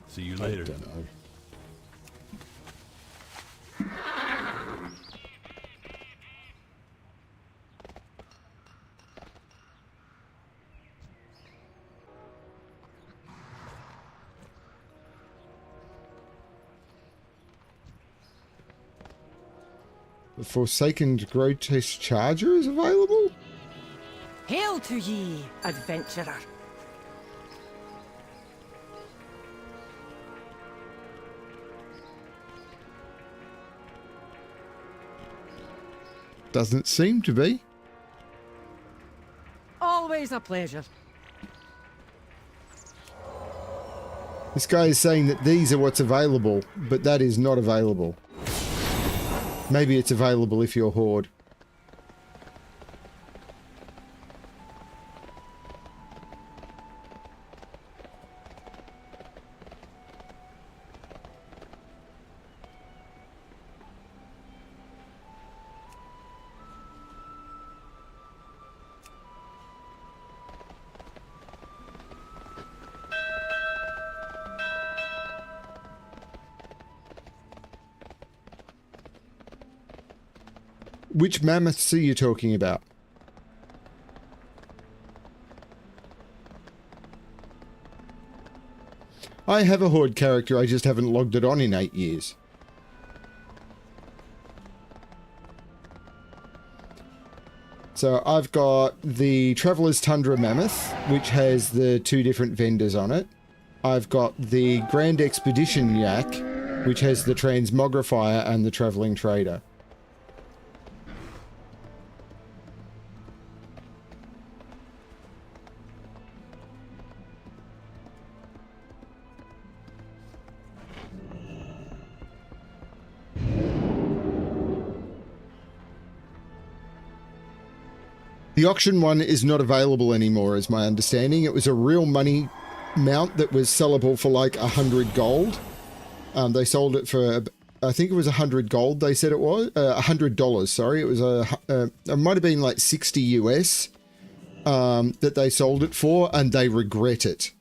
See you later. I don't know. The Forsaken Grotesque Charger is available? Hail to ye, adventurer. Doesn't seem to be. Always a pleasure. This guy is saying that these are what's available, but that is not available. Maybe it's available if you're Horde. Which mammoths are you talking about? I have a Horde character, I just haven't logged it on in 8 years. So I've got the Traveler's Tundra Mammoth, which has the 2 different vendors on it. I've got the Grand Expedition Yak, which has the Transmogrifier and the Traveling Trader. The auction one is not available anymore, is my understanding. It was a real money mount that was sellable for like 100 gold. They sold it for, I think it was 100 gold, they said it was. $100, sorry. It was it might have been like 60 US that they sold it for, and they regret it.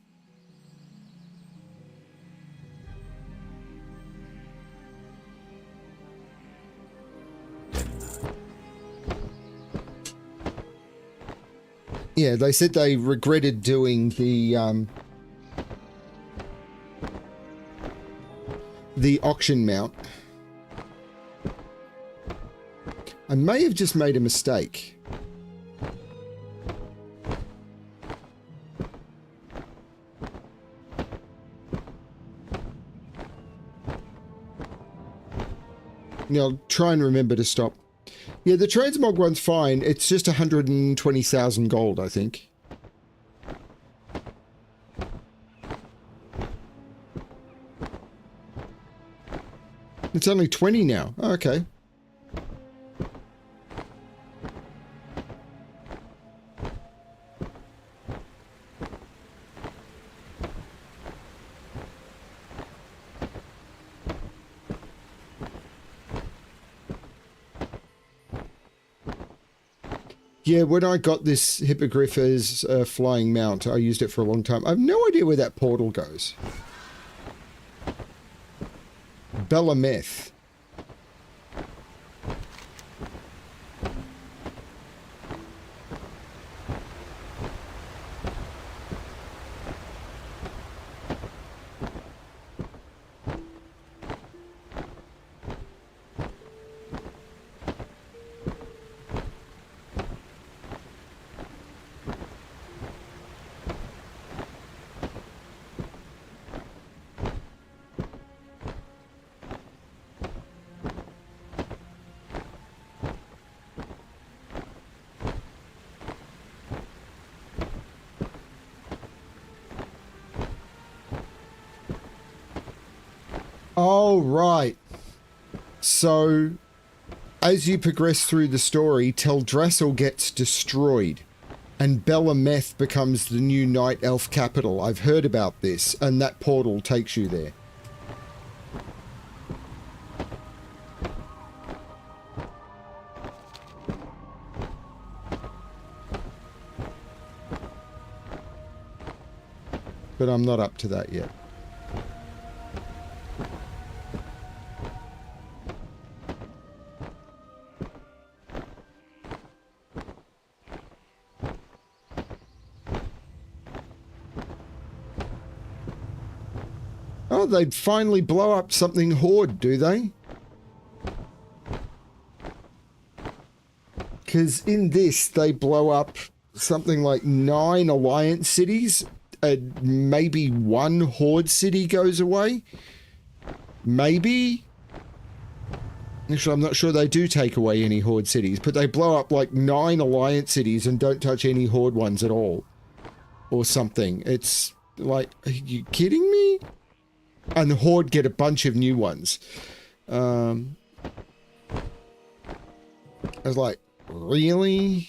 Yeah, they said they regretted doing the auction mount. I may have just made a mistake. I'll try and remember to stop. Yeah, the transmog one's fine. It's just 120,000 gold, I think. It's only 20 now. Oh, okay. Yeah, when I got this Hippogriff as a flying mount, I used it for a long time. I have no idea where that portal goes. Belameth. Oh, right. So, as you progress through the story, Teldrassil gets destroyed, and Belameth becomes the new Night Elf capital. I've heard about this, and that portal takes you there. But I'm not up to that yet. Oh, they'd finally blow up something Horde, do they? Because in this, they blow up something like 9 Alliance cities, and maybe 1 Horde city goes away. Maybe? Actually, I'm not sure they do take away any Horde cities, but they blow up like 9 Alliance cities and don't touch any Horde ones at all. Or something. It's like, are you kidding me? And the Horde get a bunch of new ones. I was like, really?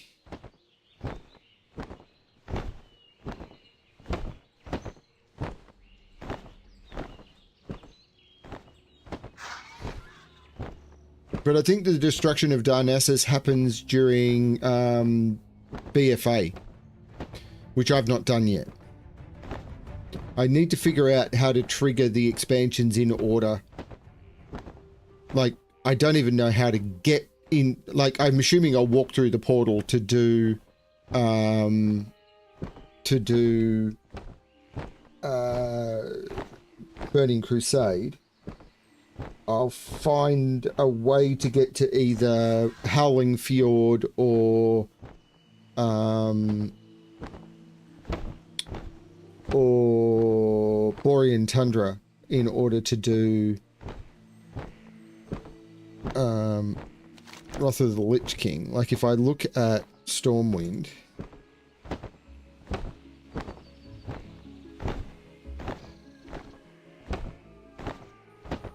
But I think the destruction of Darnassus happens during BFA, which I've not done yet. I need to figure out how to trigger the expansions in order. Like, I don't even know how to get in. Like, I'm assuming I'll walk through the portal to do Burning Crusade. I'll find a way to get to either Howling Fjord or Borean Tundra in order to do Wrath of the Lich King. Like, if I look at Stormwind,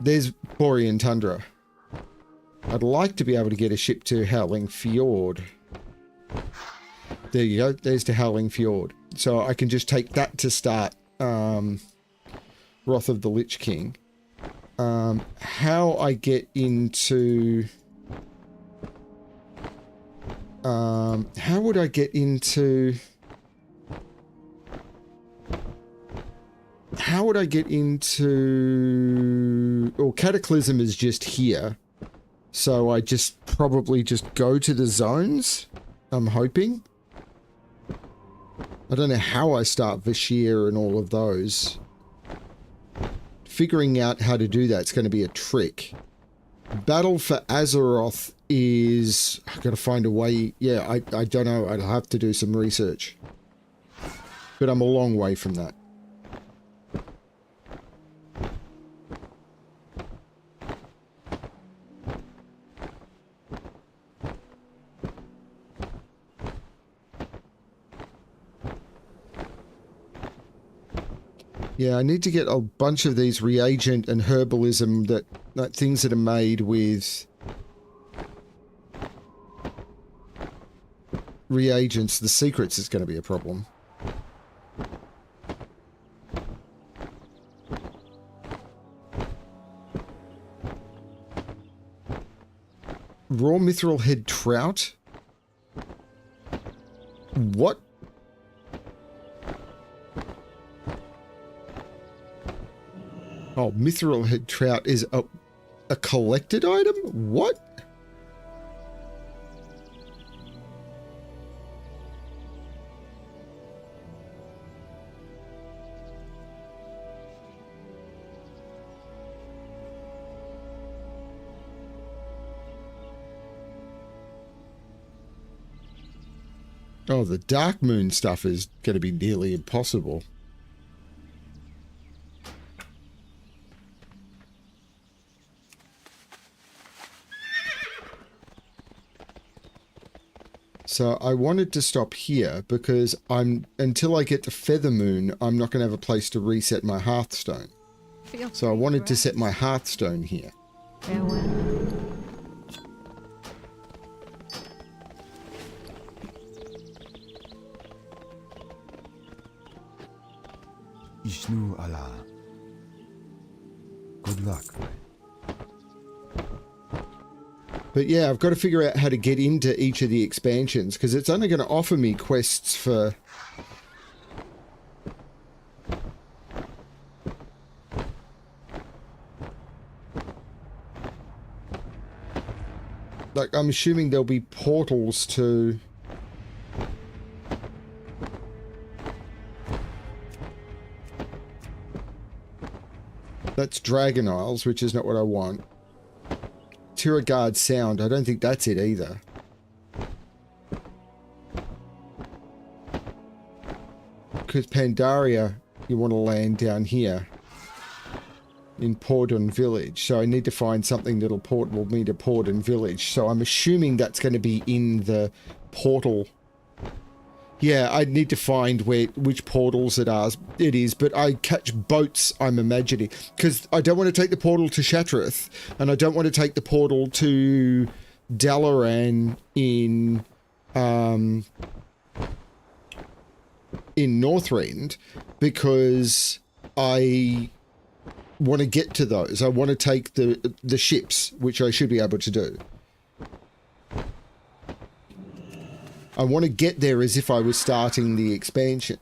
there's Borean Tundra. I'd like to be able to get a ship to Howling Fjord. There you go. There's to Howling Fjord. So I can just take that to start Wrath of the Lich King. How I get into... how would I get into... How would I get into... Well, Cataclysm is just here. So I just probably just go to the zones. I'm hoping. I don't know how I start Vashir and all of those. Figuring out how to do that's going to be a trick. Battle for Azeroth is... I've got to find a way... Yeah, I don't know. I'd have to do some research. But I'm a long way from that. Yeah, I need to get a bunch of these reagent and herbalism that things that are made with reagents. The secrets is going to be a problem. Raw mithril head trout? What? Oh, mithril head trout is a collected item? What? Oh, the Dark Moon stuff is going to be nearly impossible. So I wanted to stop here because until I get to Feather Moon, I'm not going to have a place to reset my Hearthstone. So I wanted to set my Hearthstone here. Farewell. Ishnu Allah. Good luck. But yeah, I've got to figure out how to get into each of the expansions because it's only going to offer me quests for... Like, I'm assuming there'll be portals to... That's Dragon Isles, which is not what I want. Tiragard Sound, I don't think that's it either. Because Pandaria, you want to land down here. In Pordon Village. So I need to find something that'll portal me to Pordon Village. So I'm assuming that's going to be in the portal. Yeah, I need to find which portals it is, but I catch boats, I'm imagining. Because I don't want to take the portal to Shattrath, and I don't want to take the portal to Dalaran in Northrend, because I want to get to those. I want to take the ships, which I should be able to do. I want to get there as if I was starting the expansion.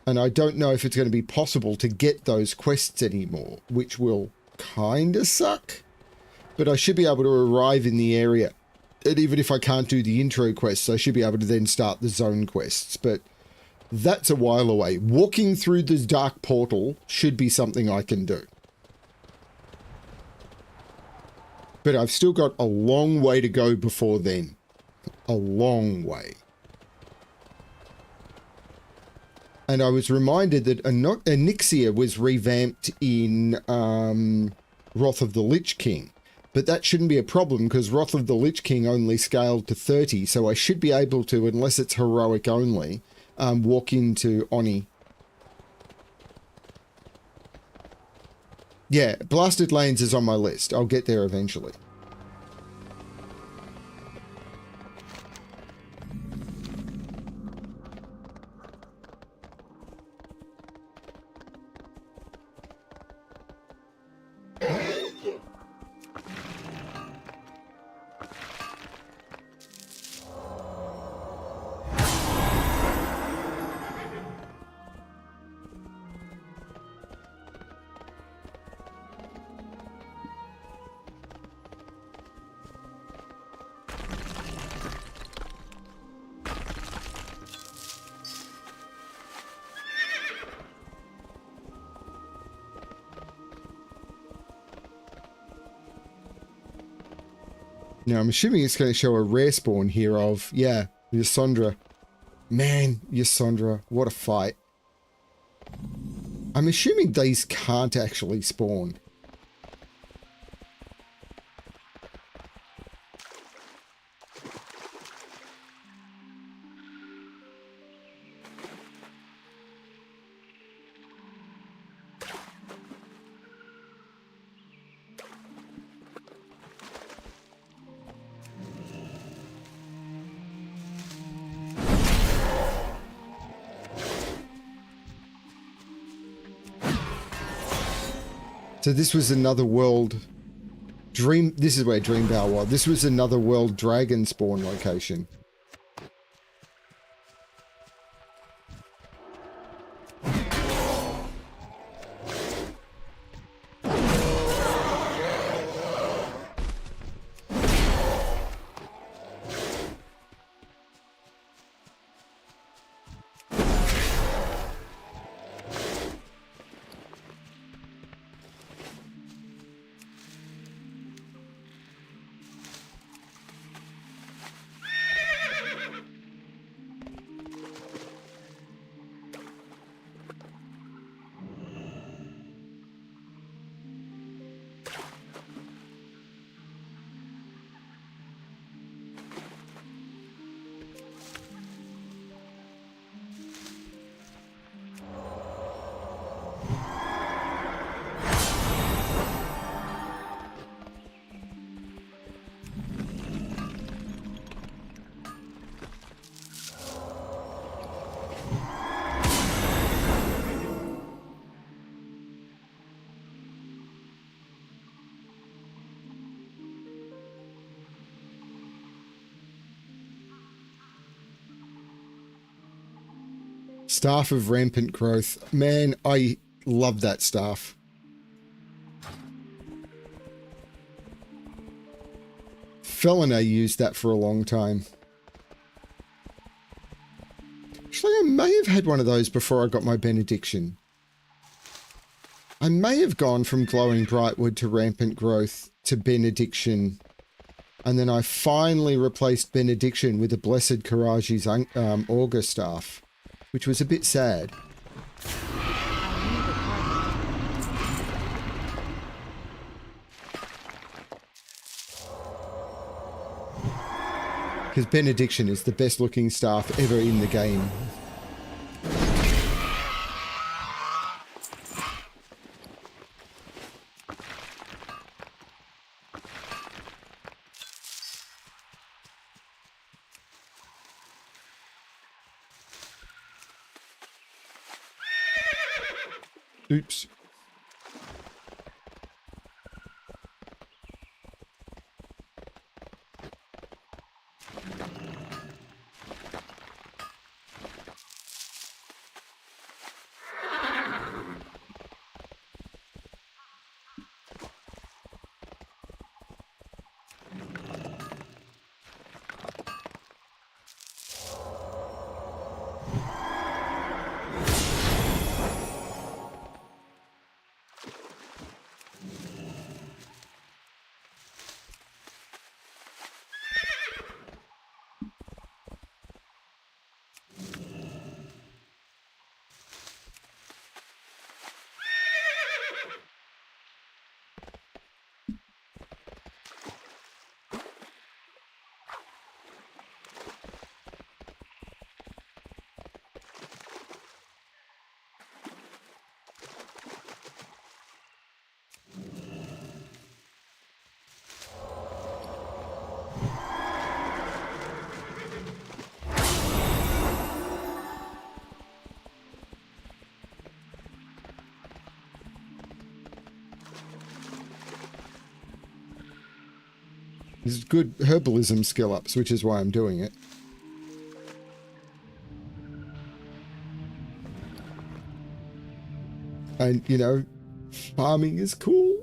And I don't know if it's going to be possible to get those quests anymore, which will kind of suck. But I should be able to arrive in the area. And even if I can't do the intro quests, I should be able to then start the zone quests. But that's a while away. Walking through the dark portal should be something I can do. But I've still got a long way to go before then. A long way. And I was reminded that Onyxia was revamped in Wrath of the Lich King. But that shouldn't be a problem, because Wrath of the Lich King only scaled to 30, so I should be able to, unless it's heroic only, walk into Oni. Yeah, Blasted Lands is on my list. I'll get there eventually. Now, I'm assuming it's going to show a rare spawn here of, yeah, Ysondra. Man, Ysondra, what a fight. I'm assuming these can't actually spawn. So this was another world dream. This is where Dreambow was. This was another world dragon spawn location. Staff of Rampant Growth. Man, I love that staff. Felina used that for a long time. Actually, I may have had one of those before I got my Benediction. I may have gone from Glowing Brightwood to Rampant Growth to Benediction, and then I finally replaced Benediction with the Blessed Karaji's Augur Staff, which was a bit sad. Because Benediction is the best looking staff ever in the game. Oops. This is good herbalism skill ups, which is why I'm doing it. And, you know, farming is cool.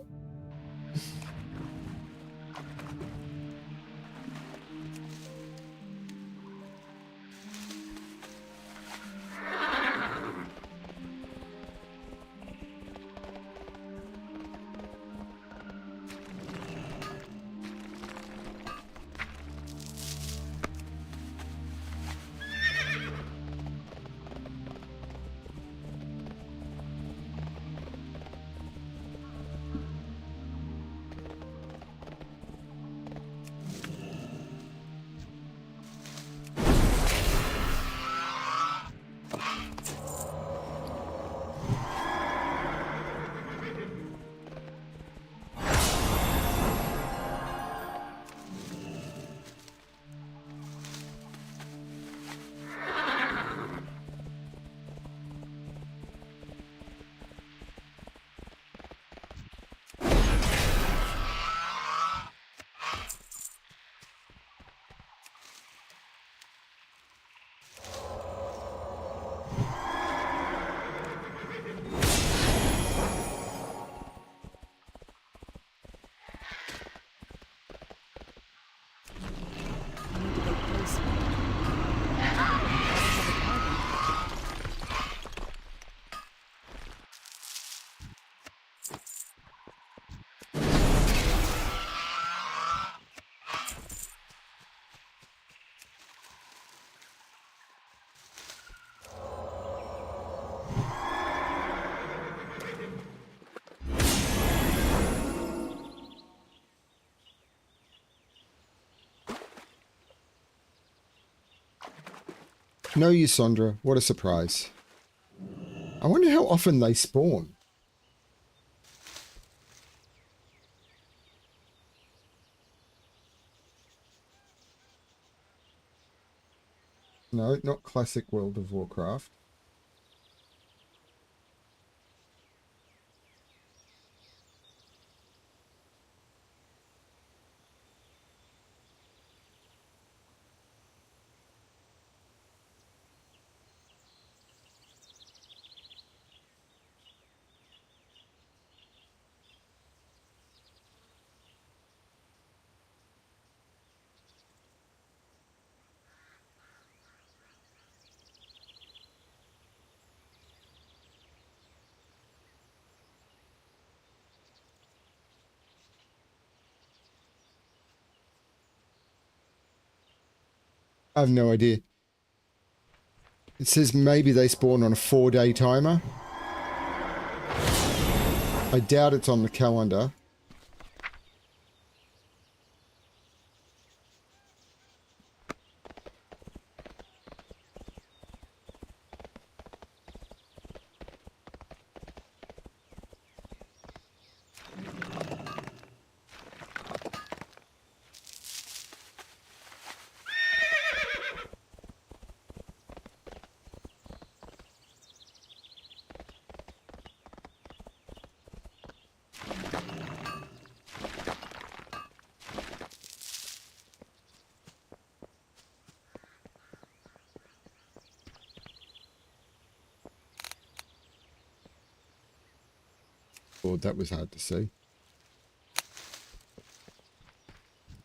No, you, Sondra. What a surprise. I wonder how often they spawn. No, not classic World of Warcraft. I have no idea. It says maybe they spawn on a 4-day timer. I doubt it's on the calendar. Lord, that was hard to see.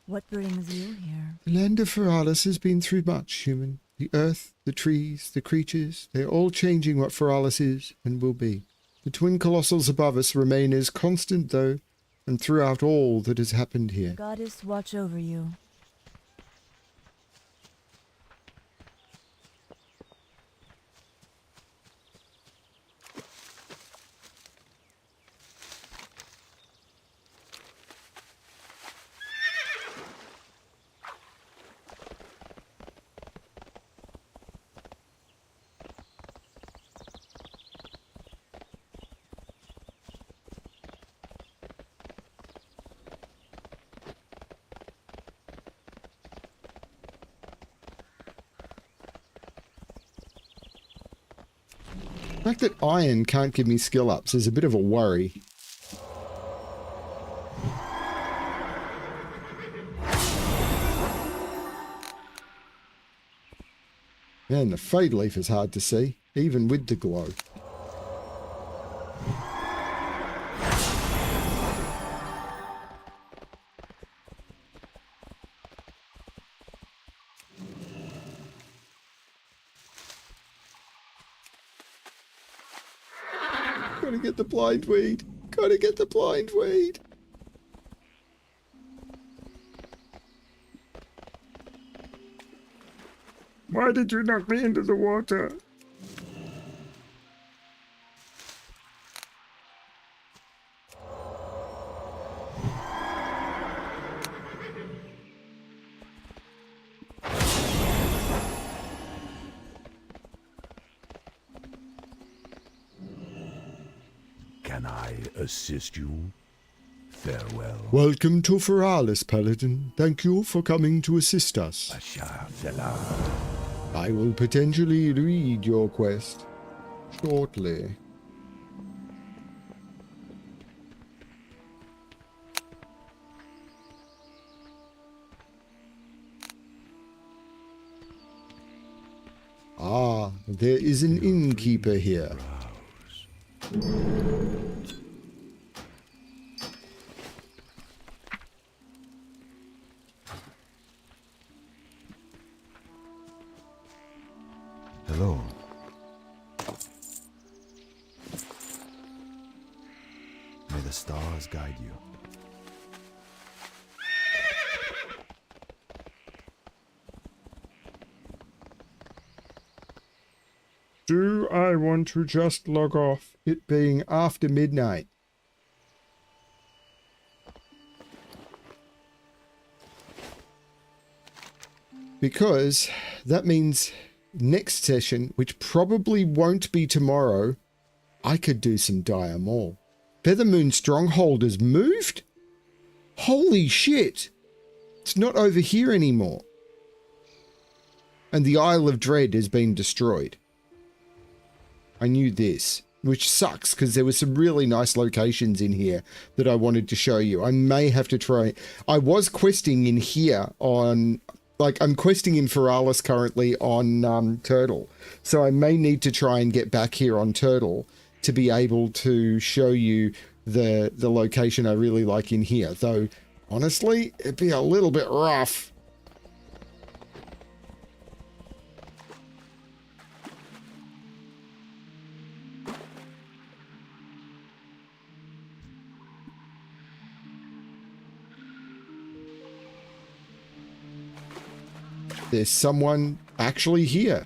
What brings you here? The land of Feralis has been through much, human. The earth, the trees, the creatures, they're all changing what Feralis is and will be. The twin colossals above us remain as constant, though, and throughout all that has happened here. Goddess watch over you. The fact that iron can't give me skill ups is a bit of a worry. Man, the Fade Leaf is hard to see, even with the glow. Gotta get the blind weed. Gotta get the blind weed. Why did you knock me into the water? Can I assist you? Farewell. Welcome to Feralis, Paladin. Thank you for coming to assist us. Ashar Selah. I will potentially read your quest shortly. Ah, there is an innkeeper here. Hello. May the stars guide you. Do I want to just log off, it being after midnight? Because that means next session, which probably won't be tomorrow, I could do some Dire Maul. Feathermoon Stronghold has moved? Holy shit! It's not over here anymore. And the Isle of Dread has been destroyed. I knew this, which sucks because there were some really nice locations in here that I wanted to show you. I may have to try. I was questing in here on, like, I'm questing in Feralis currently on Turtle. So I may need to try and get back here on Turtle to be able to show you the location I really like in here. Though, honestly, it'd be a little bit rough. There's someone actually here.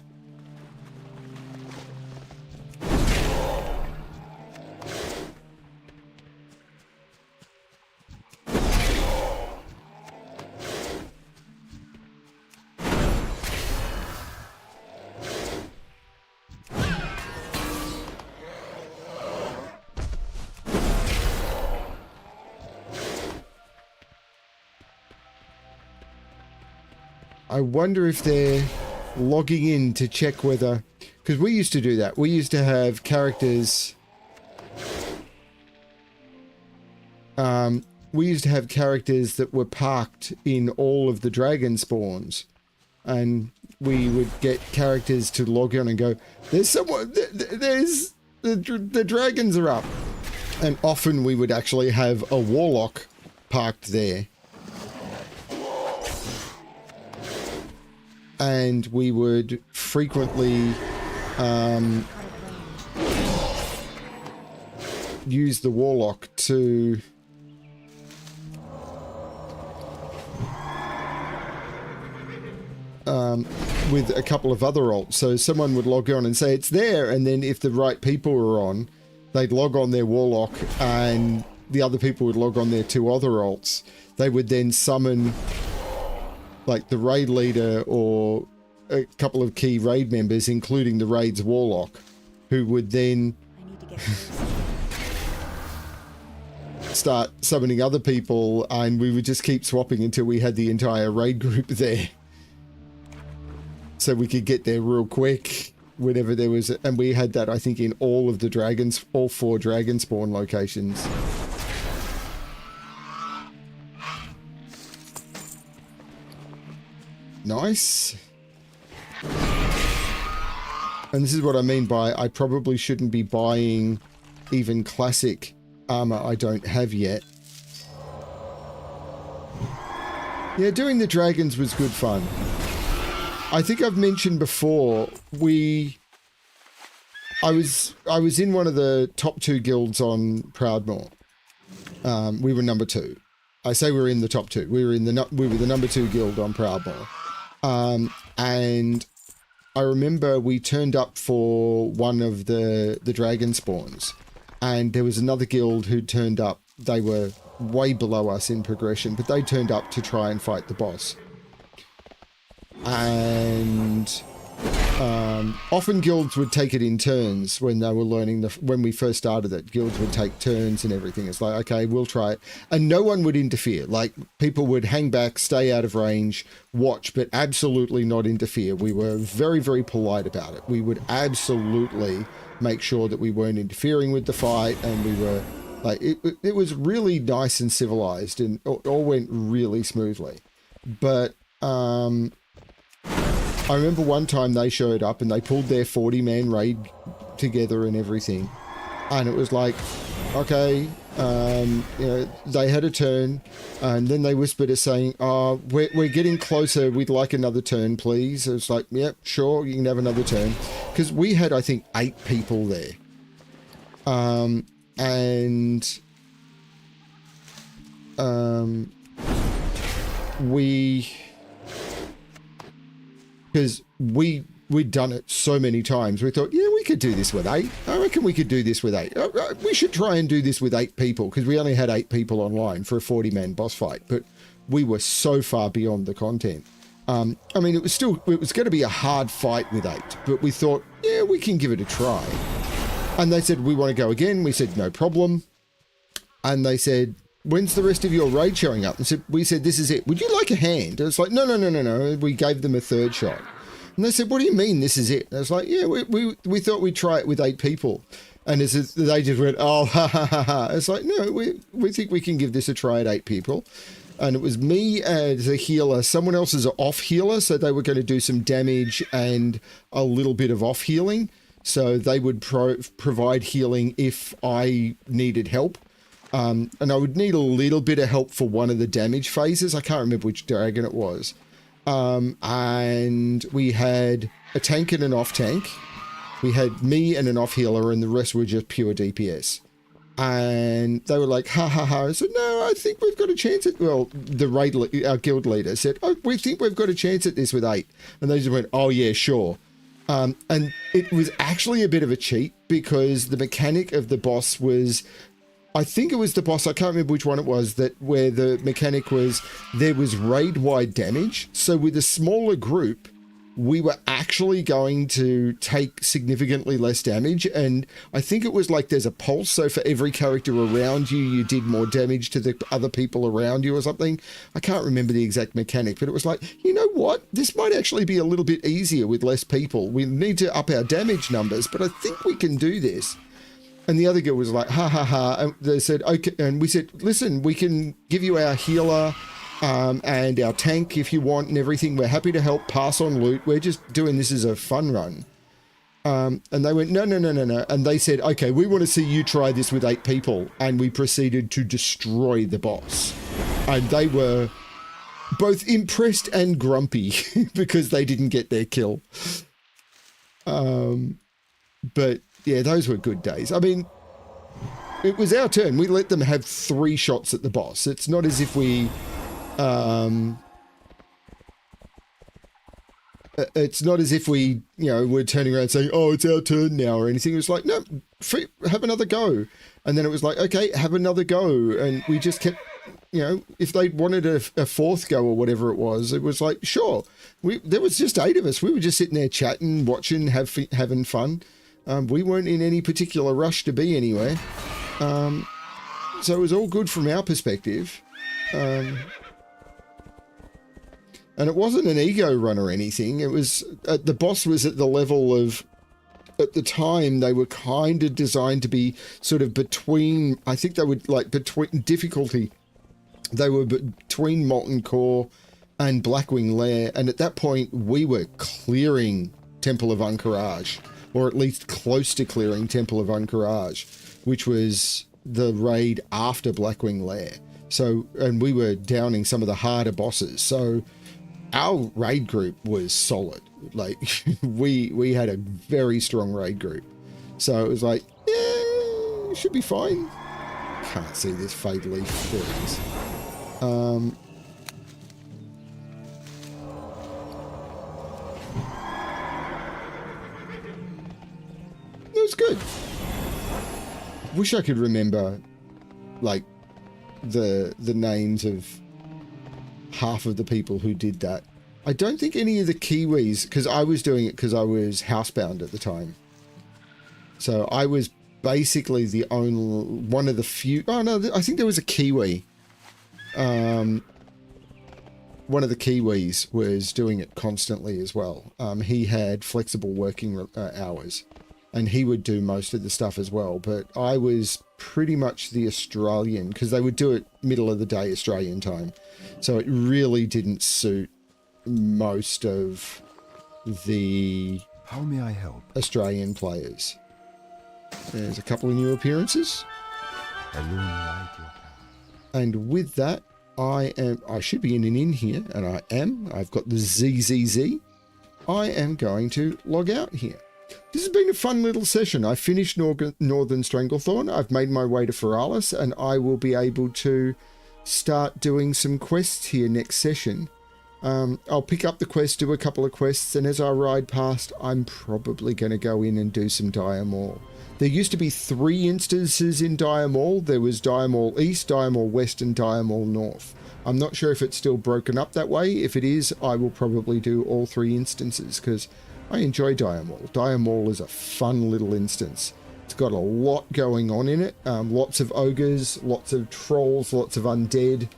I wonder if they're logging in to check whether... Because we used to do that. We used to have characters... we used to have characters that were parked in all of the dragon spawns, and we would get characters to log on and go, there's someone, there's the dragons are up. And often we would actually have a warlock parked there. And we would frequently use the warlock to with a couple of other alts. So someone would log on and say it's there, and then if the right people were on, they'd log on their warlock and the other people would log on their 2 other alts. They would then summon like the raid leader or a couple of key raid members, including the raid's warlock, who would then start summoning other people, and we would just keep swapping until we had the entire raid group there. So we could get there real quick whenever there was, and we had that, I think, in all of the dragons, all 4 dragon spawn locations. Nice. And this is what I mean by I probably shouldn't be buying even classic armor I don't have yet. Yeah, doing the dragons was good fun. I think I've mentioned before, I was in one of the top 2 guilds on Proudmoore. We were number 2. I say we were in the top 2. We were the number 2 guild on Proudmoore. And I remember we turned up for one of the dragon spawns, and there was another guild who turned up. They were way below us in progression, but they turned up to try and fight the boss. And often guilds would take it in turns when they were learning when we first started it. Guilds would take turns and everything. It's like, okay, we'll try it. And no one would interfere. Like, people would hang back, stay out of range, watch, but absolutely not interfere. We were very, very polite about it. We would absolutely make sure that we weren't interfering with the fight, and we were like, it was really nice and civilized, and it all went really smoothly. But I remember one time they showed up and they pulled their 40-man raid together and everything. And it was like, okay, you know, they had a turn, and then they whispered us saying, oh, we're getting closer. We'd like another turn, please. It was like, yep, sure, you can have another turn. Because we had, I think, 8 people there. Because we'd done it so many times, we thought, yeah, we could do this with 8. I reckon we could do this with 8. We should try and do this with 8 people, because we only had 8 people online for a 40-man boss fight, but we were so far beyond the content. I mean, it was going to be a hard fight with 8, but we thought, yeah, we can give it a try. And they said, we want to go again. We said, no problem. And they said, when's the rest of your raid showing up? And we said, this is it. Would you like a hand? And it's like, no. We gave them a 3rd shot. And they said, what do you mean this is it? And I was like, yeah, we thought we'd try it with 8 people. And they just went, oh, ha, ha, ha, ha. It's like, no, we think we can give this a try at 8 people. And it was me as a healer, someone else as an off healer. So they were going to do some damage and a little bit of off healing. So they would provide healing if I needed help. And I would need a little bit of help for one of the damage phases. I can't remember which dragon it was. And we had a tank and an off tank. We had me and an off healer, and the rest were just pure DPS. And they were like, ha ha ha. I said, no, I think we've got a chance at, well, our guild leader said, oh, we think we've got a chance at this with 8. And they just went, oh yeah, sure. And it was actually a bit of a cheat, because the mechanic of the boss was, I think it was the boss, I can't remember which one it was, where the mechanic was, there was raid-wide damage. So with a smaller group, we were actually going to take significantly less damage. And I think it was like there's a pulse. So for every character around you, you did more damage to the other people around you or something. I can't remember the exact mechanic, but it was like, you know what? This might actually be a little bit easier with less people. We need to up our damage numbers, but I think we can do this. And the other girl was like, ha ha ha. And they said, okay. And we said, listen, we can give you our healer and our tank if you want and everything. We're happy to help pass on loot. We're just doing this as a fun run. And they went, no. And they said, okay, we want to see you try this with 8 people. And we proceeded to destroy the boss. And they were both impressed and grumpy because they didn't get their kill. But yeah, those were good days. I mean, it was our turn. We let them have 3 shots at the boss. It's not as if we, were turning around saying, oh, it's our turn now or anything. It was like, no, have another go. And then it was like, okay, have another go. And we just kept, if they wanted a 4th go or whatever it was like, sure. There was just 8 of us. We were just sitting there chatting, watching, having fun. We weren't in any particular rush to be anywhere. So it was all good from our perspective. And it wasn't an ego run or anything. It was, the boss was at the level of, at the time, they were kind of designed to be sort of between, I think they would between difficulty. They were between Molten Core and Blackwing Lair. And at that point, we were clearing Temple of Anchorage, or at least close to clearing Temple of Anchorage, which was the raid after Blackwing Lair. So, and we were downing some of the harder bosses. So our raid group was solid. Like, we had a very strong raid group. So it was like, yeah, should be fine. Can't see this Fade Leaf. There it is. It was good. Wish I could remember, like, the names of half of the people who did that. I don't think any of the Kiwis, because I was doing it because I was housebound at the time. So I was basically the only one of the few. Oh no, I think there was a Kiwi. One of the Kiwis was doing it constantly as well. He had flexible working hours, and he would do most of the stuff as well. But I was pretty much the Australian, because they would do it middle of the day Australian time. So it really didn't suit most of the How may I help? Australian players. There's a couple of new appearances. Illuminate your path. And with that, I should be in an inn here, and I am. I've got the ZZZ. I am going to log out here. This has been a fun little session. I finished Northern Stranglethorn. I've made my way to Feralis, and I will be able to start doing some quests here next session. I'll pick up the quest, do a couple of quests, and as I ride past, I'm probably going to go in and do some Dire Maul. There used to be 3 instances in Dire Maul. There was Dire Maul East, Dire Maul West, and Dire Maul North. I'm not sure if it's still broken up that way. If it is, I will probably do all 3 instances, because I enjoy Dire Maul. Dire Maul is a fun little instance. It's got a lot going on in it. Lots of ogres, lots of trolls, lots of undead.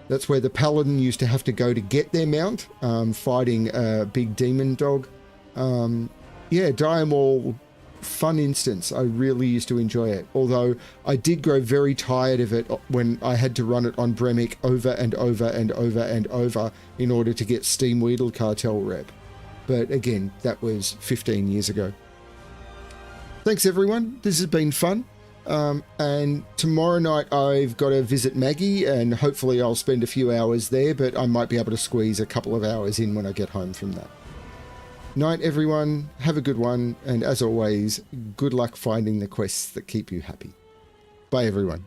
That's where the Paladin used to have to go to get their mount, fighting a big demon dog. Yeah, Dire Maul, fun instance. I really used to enjoy it. Although I did grow very tired of it when I had to run it on Bremic over and over and over and over in order to get Steam Weedle Cartel rep. But again, that was 15 years ago. Thanks everyone. This has been fun. And tomorrow night I've got to visit Maggie, and hopefully I'll spend a few hours there, but I might be able to squeeze a couple of hours in when I get home from that. Night everyone, have a good one, and as always, good luck finding the quests that keep you happy. Bye everyone.